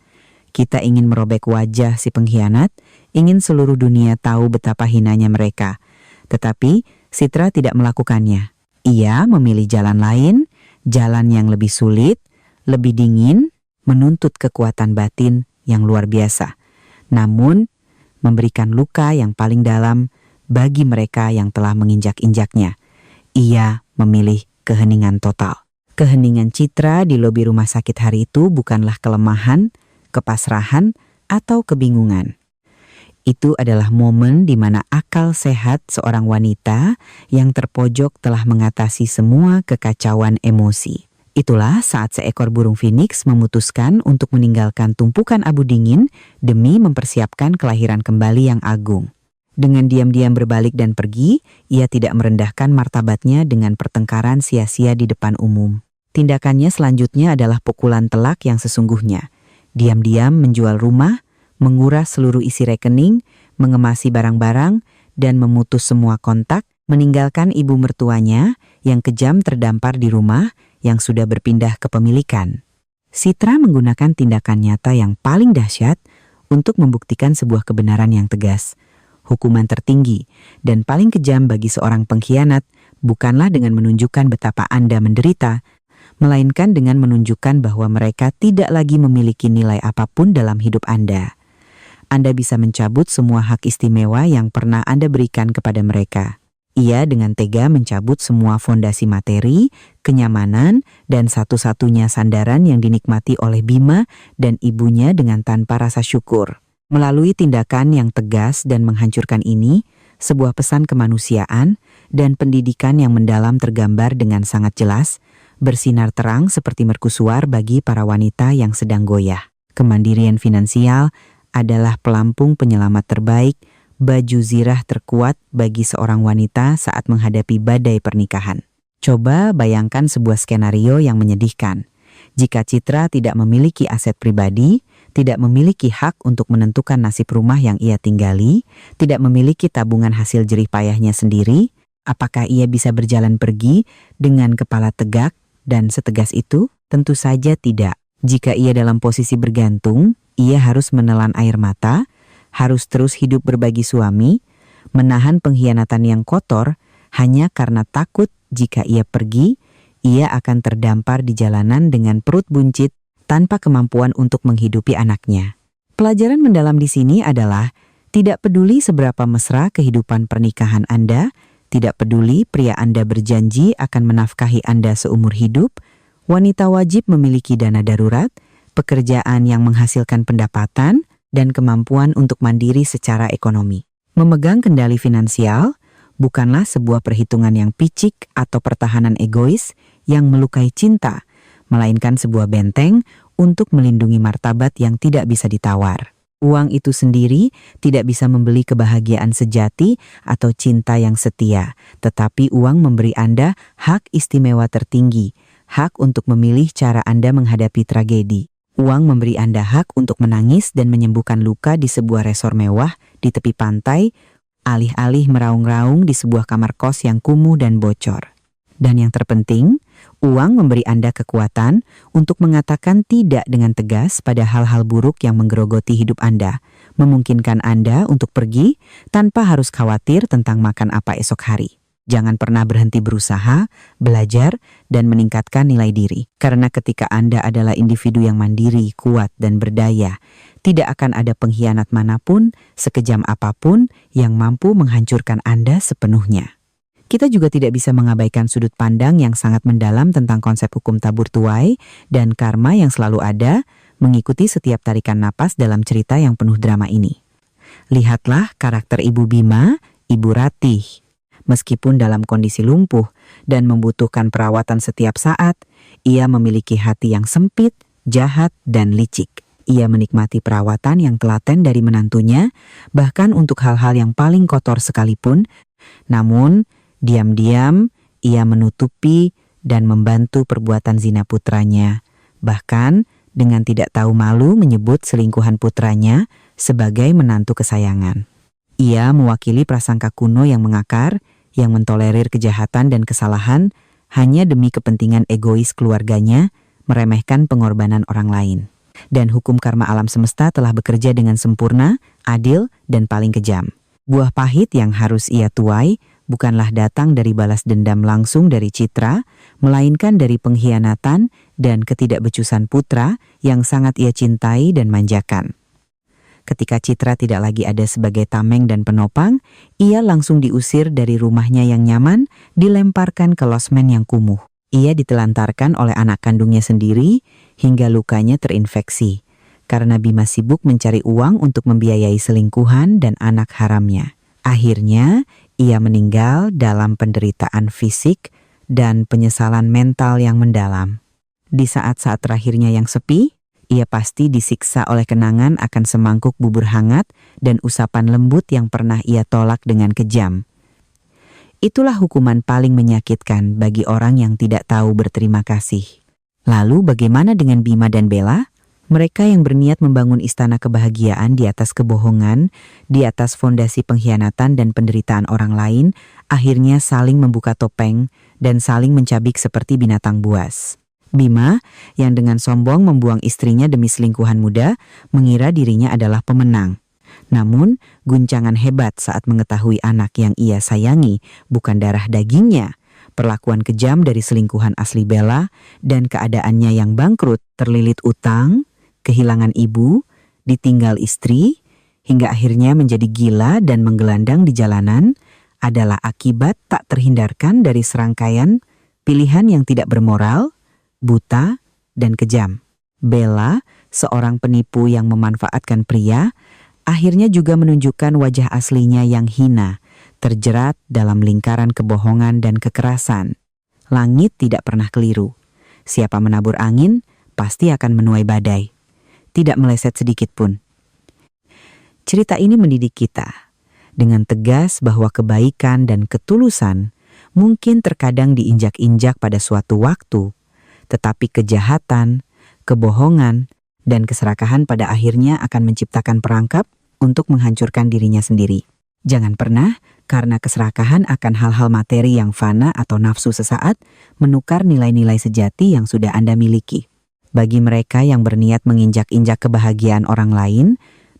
Kita ingin merobek wajah si pengkhianat, ingin seluruh dunia tahu betapa hinanya mereka. Tetapi Citra tidak melakukannya. Ia memilih jalan lain, jalan yang lebih sulit, lebih dingin, menuntut kekuatan batin yang luar biasa. Namun, memberikan luka yang paling dalam bagi mereka yang telah menginjak-injaknya. Ia memilih keheningan total. Keheningan Citra di lobi rumah sakit hari itu bukanlah kelemahan, kepasrahan, atau kebingungan. Itu adalah momen di mana akal sehat seorang wanita yang terpojok telah mengatasi semua kekacauan emosi. Itulah saat seekor burung phoenix memutuskan untuk meninggalkan tumpukan abu dingin demi mempersiapkan kelahiran kembali yang agung. Dengan diam-diam berbalik dan pergi, ia tidak merendahkan martabatnya dengan pertengkaran sia-sia di depan umum. Tindakannya selanjutnya adalah pukulan telak yang sesungguhnya. Diam-diam menjual rumah, menguras seluruh isi rekening, mengemasi barang-barang, dan memutus semua kontak, meninggalkan ibu mertuanya yang kejam terdampar di rumah yang sudah berpindah kepemilikan. Citra menggunakan tindakan nyata yang paling dahsyat untuk membuktikan sebuah kebenaran yang tegas. Hukuman tertinggi dan paling kejam bagi seorang pengkhianat bukanlah dengan menunjukkan betapa Anda menderita, melainkan dengan menunjukkan bahwa mereka tidak lagi memiliki nilai apapun dalam hidup Anda. Anda bisa mencabut semua hak istimewa yang pernah Anda berikan kepada mereka. Ia dengan tega mencabut semua fondasi materi, kenyamanan, dan satu-satunya sandaran yang dinikmati oleh Bima dan ibunya dengan tanpa rasa syukur. Melalui tindakan yang tegas dan menghancurkan ini, sebuah pesan kemanusiaan dan pendidikan yang mendalam tergambar dengan sangat jelas, bersinar terang seperti mercusuar bagi para wanita yang sedang goyah. Kemandirian finansial adalah pelampung penyelamat terbaik, baju zirah terkuat bagi seorang wanita saat menghadapi badai pernikahan. Coba bayangkan sebuah skenario yang menyedihkan. Jika Citra tidak memiliki aset pribadi, tidak memiliki hak untuk menentukan nasib rumah yang ia tinggali, tidak memiliki tabungan hasil jerih payahnya sendiri, apakah ia bisa berjalan pergi dengan kepala tegak dan setegas itu? Tentu saja tidak. Jika ia dalam posisi bergantung, ia harus menelan air mata, harus terus hidup berbagi suami, menahan pengkhianatan yang kotor hanya karena takut jika ia pergi, ia akan terdampar di jalanan dengan perut buncit tanpa kemampuan untuk menghidupi anaknya. Pelajaran mendalam di sini adalah tidak peduli seberapa mesra kehidupan pernikahan Anda, tidak peduli pria Anda berjanji akan menafkahi Anda seumur hidup, wanita wajib memiliki dana darurat, pekerjaan yang menghasilkan pendapatan, dan kemampuan untuk mandiri secara ekonomi. Memegang kendali finansial bukanlah sebuah perhitungan yang picik atau pertahanan egois yang melukai cinta, melainkan sebuah benteng untuk melindungi martabat yang tidak bisa ditawar. Uang itu sendiri tidak bisa membeli kebahagiaan sejati atau cinta yang setia, tetapi uang memberi Anda hak istimewa tertinggi, hak untuk memilih cara Anda menghadapi tragedi. Uang memberi Anda hak untuk menangis dan menyembuhkan luka di sebuah resor mewah di tepi pantai, alih-alih meraung-raung di sebuah kamar kos yang kumuh dan bocor. Dan yang terpenting, uang memberi Anda kekuatan untuk mengatakan tidak dengan tegas pada hal-hal buruk yang menggerogoti hidup Anda, memungkinkan Anda untuk pergi tanpa harus khawatir tentang makan apa esok hari. Jangan pernah berhenti berusaha, belajar, dan meningkatkan nilai diri. Karena ketika Anda adalah individu yang mandiri, kuat, dan berdaya, tidak akan ada pengkhianat manapun, sekejam apapun, yang mampu menghancurkan Anda sepenuhnya. Kita juga tidak bisa mengabaikan sudut pandang yang sangat mendalam tentang konsep hukum tabur tuai dan karma yang selalu ada, mengikuti setiap tarikan napas dalam cerita yang penuh drama ini. Lihatlah karakter Ibu Bima, Ibu Ratih. Meskipun dalam kondisi lumpuh dan membutuhkan perawatan setiap saat, ia memiliki hati yang sempit, jahat, dan licik. Ia menikmati perawatan yang telaten dari menantunya, bahkan untuk hal-hal yang paling kotor sekalipun. Namun, diam-diam ia menutupi dan membantu perbuatan zina putranya. Bahkan, dengan tidak tahu malu menyebut selingkuhan putranya sebagai menantu kesayangan. Ia mewakili prasangka kuno yang mengakar, yang mentolerir kejahatan dan kesalahan hanya demi kepentingan egois keluarganya, meremehkan pengorbanan orang lain. Dan hukum karma alam semesta telah bekerja dengan sempurna, adil, dan paling kejam. Buah pahit yang harus ia tuai bukanlah datang dari balas dendam langsung dari Citra, melainkan dari pengkhianatan dan ketidakbecusan putra yang sangat ia cintai dan manjakan. Ketika Citra tidak lagi ada sebagai tameng dan penopang, ia langsung diusir dari rumahnya yang nyaman, dilemparkan ke losmen yang kumuh. Ia ditelantarkan oleh anak kandungnya sendiri hingga lukanya terinfeksi, karena Bima sibuk mencari uang untuk membiayai selingkuhan dan anak haramnya. Akhirnya, ia meninggal dalam penderitaan fisik dan penyesalan mental yang mendalam. Di saat-saat terakhirnya yang sepi, ia pasti disiksa oleh kenangan akan semangkuk bubur hangat dan usapan lembut yang pernah ia tolak dengan kejam. Itulah hukuman paling menyakitkan bagi orang yang tidak tahu berterima kasih. Lalu bagaimana dengan Bima dan Bella? Mereka yang berniat membangun istana kebahagiaan di atas kebohongan, di atas fondasi pengkhianatan dan penderitaan orang lain, akhirnya saling membuka topeng dan saling mencabik seperti binatang buas. Bima, yang dengan sombong membuang istrinya demi selingkuhan muda, mengira dirinya adalah pemenang. Namun, guncangan hebat saat mengetahui anak yang ia sayangi bukan darah dagingnya, perlakuan kejam dari selingkuhan asli Bella, dan keadaannya yang bangkrut, terlilit utang, kehilangan ibu, ditinggal istri, hingga akhirnya menjadi gila dan menggelandang di jalanan, adalah akibat tak terhindarkan dari serangkaian pilihan yang tidak bermoral, buta, dan kejam. Bella, seorang penipu yang memanfaatkan pria, akhirnya juga menunjukkan wajah aslinya yang hina, terjerat dalam lingkaran kebohongan dan kekerasan. Langit tidak pernah keliru. Siapa menabur angin, pasti akan menuai badai. Tidak meleset sedikit pun. Cerita ini mendidik kita dengan tegas bahwa kebaikan dan ketulusan mungkin terkadang diinjak-injak pada suatu waktu, tetapi kejahatan, kebohongan, dan keserakahan pada akhirnya akan menciptakan perangkap untuk menghancurkan dirinya sendiri. Jangan pernah, karena keserakahan akan hal-hal materi yang fana atau nafsu sesaat, menukar nilai-nilai sejati yang sudah Anda miliki. Bagi mereka yang berniat menginjak-injak kebahagiaan orang lain,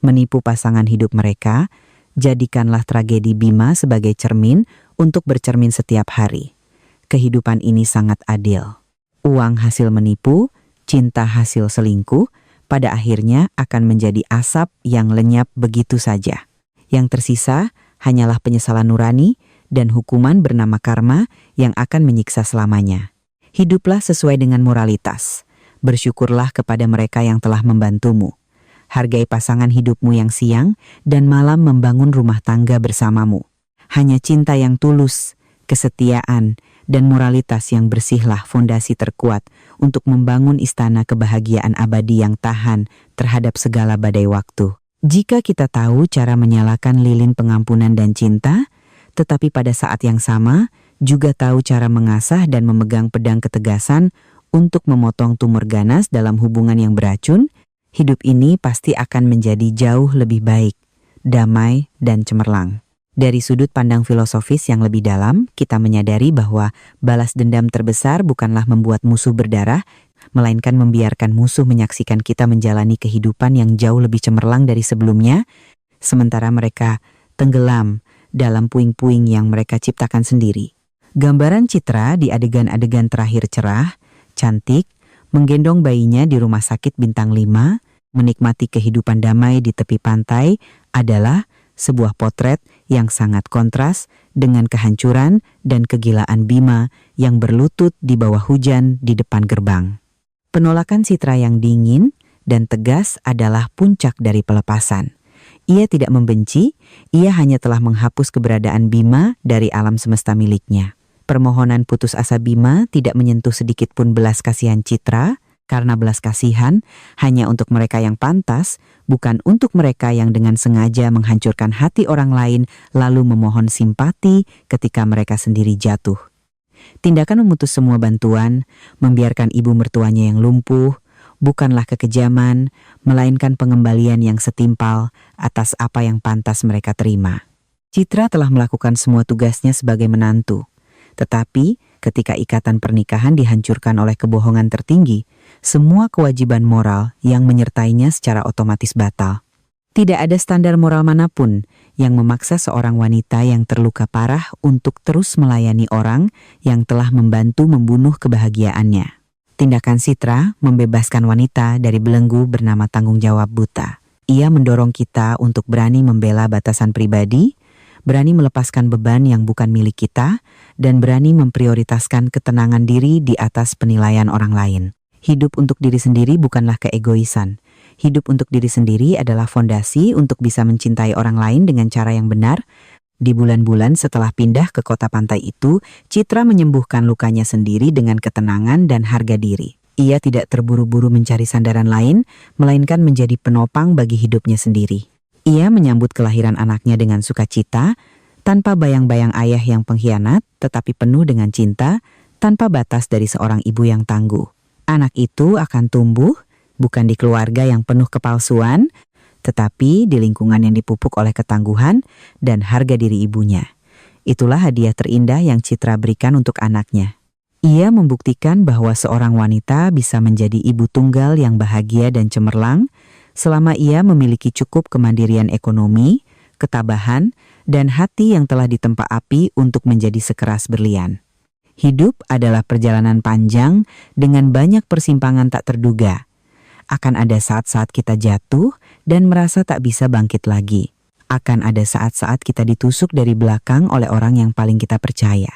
menipu pasangan hidup mereka, jadikanlah tragedi Bima sebagai cermin untuk bercermin setiap hari. Kehidupan ini sangat adil. Uang hasil menipu, cinta hasil selingkuh, pada akhirnya akan menjadi asap yang lenyap begitu saja. Yang tersisa hanyalah penyesalan nurani dan hukuman bernama karma yang akan menyiksa selamanya. Hiduplah sesuai dengan moralitas. Bersyukurlah kepada mereka yang telah membantumu. Hargai pasangan hidupmu yang siang dan malam membangun rumah tangga bersamamu. Hanya cinta yang tulus, kesetiaan, dan moralitas yang bersihlah fondasi terkuat untuk membangun istana kebahagiaan abadi yang tahan terhadap segala badai waktu. Jika kita tahu cara menyalakan lilin pengampunan dan cinta, tetapi pada saat yang sama juga tahu cara mengasah dan memegang pedang ketegasan untuk memotong tumor ganas dalam hubungan yang beracun, hidup ini pasti akan menjadi jauh lebih baik, damai, dan cemerlang. Dari sudut pandang filosofis yang lebih dalam, kita menyadari bahwa balas dendam terbesar bukanlah membuat musuh berdarah, melainkan membiarkan musuh menyaksikan kita menjalani kehidupan yang jauh lebih cemerlang dari sebelumnya, sementara mereka tenggelam dalam puing-puing yang mereka ciptakan sendiri. Gambaran Citra di adegan-adegan terakhir cerah, cantik, menggendong bayinya di rumah sakit bintang 5, menikmati kehidupan damai di tepi pantai adalah sebuah potret yang sangat kontras dengan kehancuran dan kegilaan Bima yang berlutut di bawah hujan di depan gerbang. Penolakan Citra yang dingin dan tegas adalah puncak dari pelepasan. Ia tidak membenci, ia hanya telah menghapus keberadaan Bima dari alam semesta miliknya. Permohonan putus asa Bima tidak menyentuh sedikit pun belas kasihan Citra, karena belas kasihan hanya untuk mereka yang pantas, bukan untuk mereka yang dengan sengaja menghancurkan hati orang lain lalu memohon simpati ketika mereka sendiri jatuh. Tindakan memutus semua bantuan, membiarkan ibu mertuanya yang lumpuh, bukanlah kekejaman, melainkan pengembalian yang setimpal atas apa yang pantas mereka terima. Citra telah melakukan semua tugasnya sebagai menantu. Tetapi ketika ikatan pernikahan dihancurkan oleh kebohongan tertinggi, semua kewajiban moral yang menyertainya secara otomatis batal. Tidak ada standar moral manapun yang memaksa seorang wanita yang terluka parah untuk terus melayani orang yang telah membantu membunuh kebahagiaannya. Tindakan Citra membebaskan wanita dari belenggu bernama tanggung jawab buta. Ia mendorong kita untuk berani membela batasan pribadi, berani melepaskan beban yang bukan milik kita, dan berani memprioritaskan ketenangan diri di atas penilaian orang lain. Hidup untuk diri sendiri bukanlah keegoisan. Hidup untuk diri sendiri adalah fondasi untuk bisa mencintai orang lain dengan cara yang benar. Di bulan-bulan setelah pindah ke kota pantai itu, Citra menyembuhkan lukanya sendiri dengan ketenangan dan harga diri. Ia tidak terburu-buru mencari sandaran lain, melainkan menjadi penopang bagi hidupnya sendiri. Ia menyambut kelahiran anaknya dengan sukacita, tanpa bayang-bayang ayah yang pengkhianat, tetapi penuh dengan cinta, tanpa batas dari seorang ibu yang tangguh. Anak itu akan tumbuh, bukan di keluarga yang penuh kepalsuan, tetapi di lingkungan yang dipupuk oleh ketangguhan dan harga diri ibunya. Itulah hadiah terindah yang Citra berikan untuk anaknya. Ia membuktikan bahwa seorang wanita bisa menjadi ibu tunggal yang bahagia dan cemerlang, selama ia memiliki cukup kemandirian ekonomi, ketabahan, dan hati yang telah ditempa api untuk menjadi sekeras berlian. Hidup adalah perjalanan panjang dengan banyak persimpangan tak terduga. Akan ada saat-saat kita jatuh dan merasa tak bisa bangkit lagi. Akan ada saat-saat kita ditusuk dari belakang oleh orang yang paling kita percaya.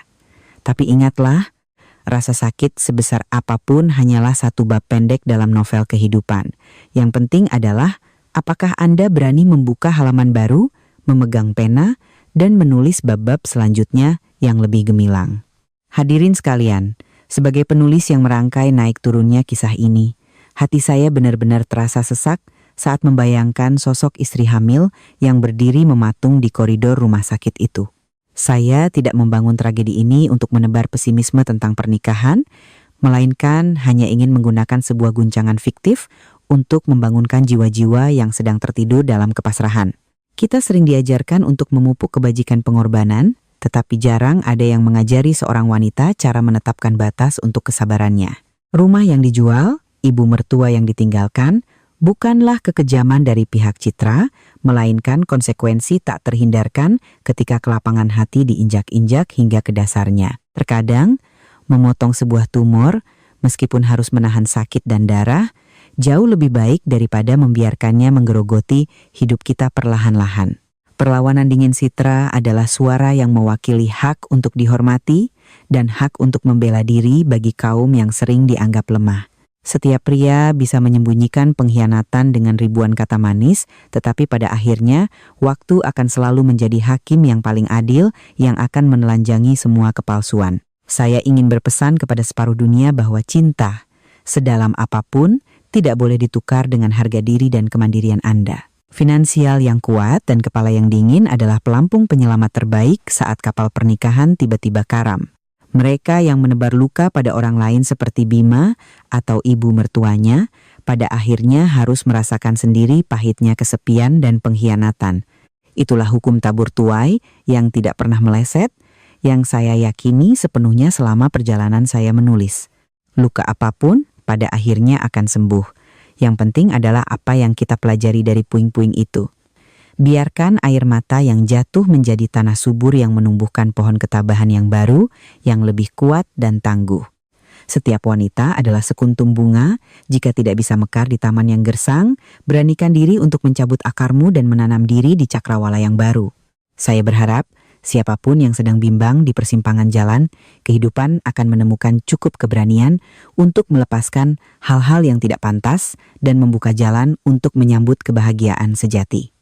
Tapi ingatlah, rasa sakit sebesar apapun hanyalah satu bab pendek dalam novel kehidupan. Yang penting adalah, apakah Anda berani membuka halaman baru, memegang pena, dan menulis bab-bab selanjutnya yang lebih gemilang. Hadirin sekalian, sebagai penulis yang merangkai naik turunnya kisah ini, hati saya benar-benar terasa sesak saat membayangkan sosok istri hamil yang berdiri mematung di koridor rumah sakit itu. Saya tidak membangun tragedi ini untuk menebar pesimisme tentang pernikahan, melainkan hanya ingin menggunakan sebuah guncangan fiktif untuk membangunkan jiwa-jiwa yang sedang tertidur dalam kepasrahan. Kita sering diajarkan untuk memupuk kebajikan pengorbanan, tetapi jarang ada yang mengajari seorang wanita cara menetapkan batas untuk kesabarannya. Rumah yang dijual, ibu mertua yang ditinggalkan, bukanlah kekejaman dari pihak Citra, melainkan konsekuensi tak terhindarkan ketika kelapangan hati diinjak-injak hingga ke dasarnya. Terkadang, memotong sebuah tumor, meskipun harus menahan sakit dan darah, jauh lebih baik daripada membiarkannya menggerogoti hidup kita perlahan-lahan. Perlawanan dingin Citra adalah suara yang mewakili hak untuk dihormati dan hak untuk membela diri bagi kaum yang sering dianggap lemah. Setiap pria bisa menyembunyikan pengkhianatan dengan ribuan kata manis, tetapi pada akhirnya waktu akan selalu menjadi hakim yang paling adil yang akan menelanjangi semua kepalsuan. Saya ingin berpesan kepada separuh dunia bahwa cinta, sedalam apapun, tidak boleh ditukar dengan harga diri dan kemandirian Anda. Finansial yang kuat dan kepala yang dingin adalah pelampung penyelamat terbaik saat kapal pernikahan tiba-tiba karam. Mereka yang menebar luka pada orang lain seperti Bima atau ibu mertuanya, pada akhirnya harus merasakan sendiri pahitnya kesepian dan pengkhianatan. Itulah hukum tabur tuai yang tidak pernah meleset, yang saya yakini sepenuhnya selama perjalanan saya menulis. Luka apapun pada akhirnya akan sembuh. Yang penting adalah apa yang kita pelajari dari puing-puing itu. Biarkan air mata yang jatuh menjadi tanah subur yang menumbuhkan pohon ketabahan yang baru, yang lebih kuat dan tangguh. Setiap wanita adalah sekuntum bunga. Jika tidak bisa mekar di taman yang gersang, beranikan diri untuk mencabut akarmu dan menanam diri di cakrawala yang baru. Saya berharap siapapun yang sedang bimbang di persimpangan jalan, kehidupan akan menemukan cukup keberanian untuk melepaskan hal-hal yang tidak pantas dan membuka jalan untuk menyambut kebahagiaan sejati.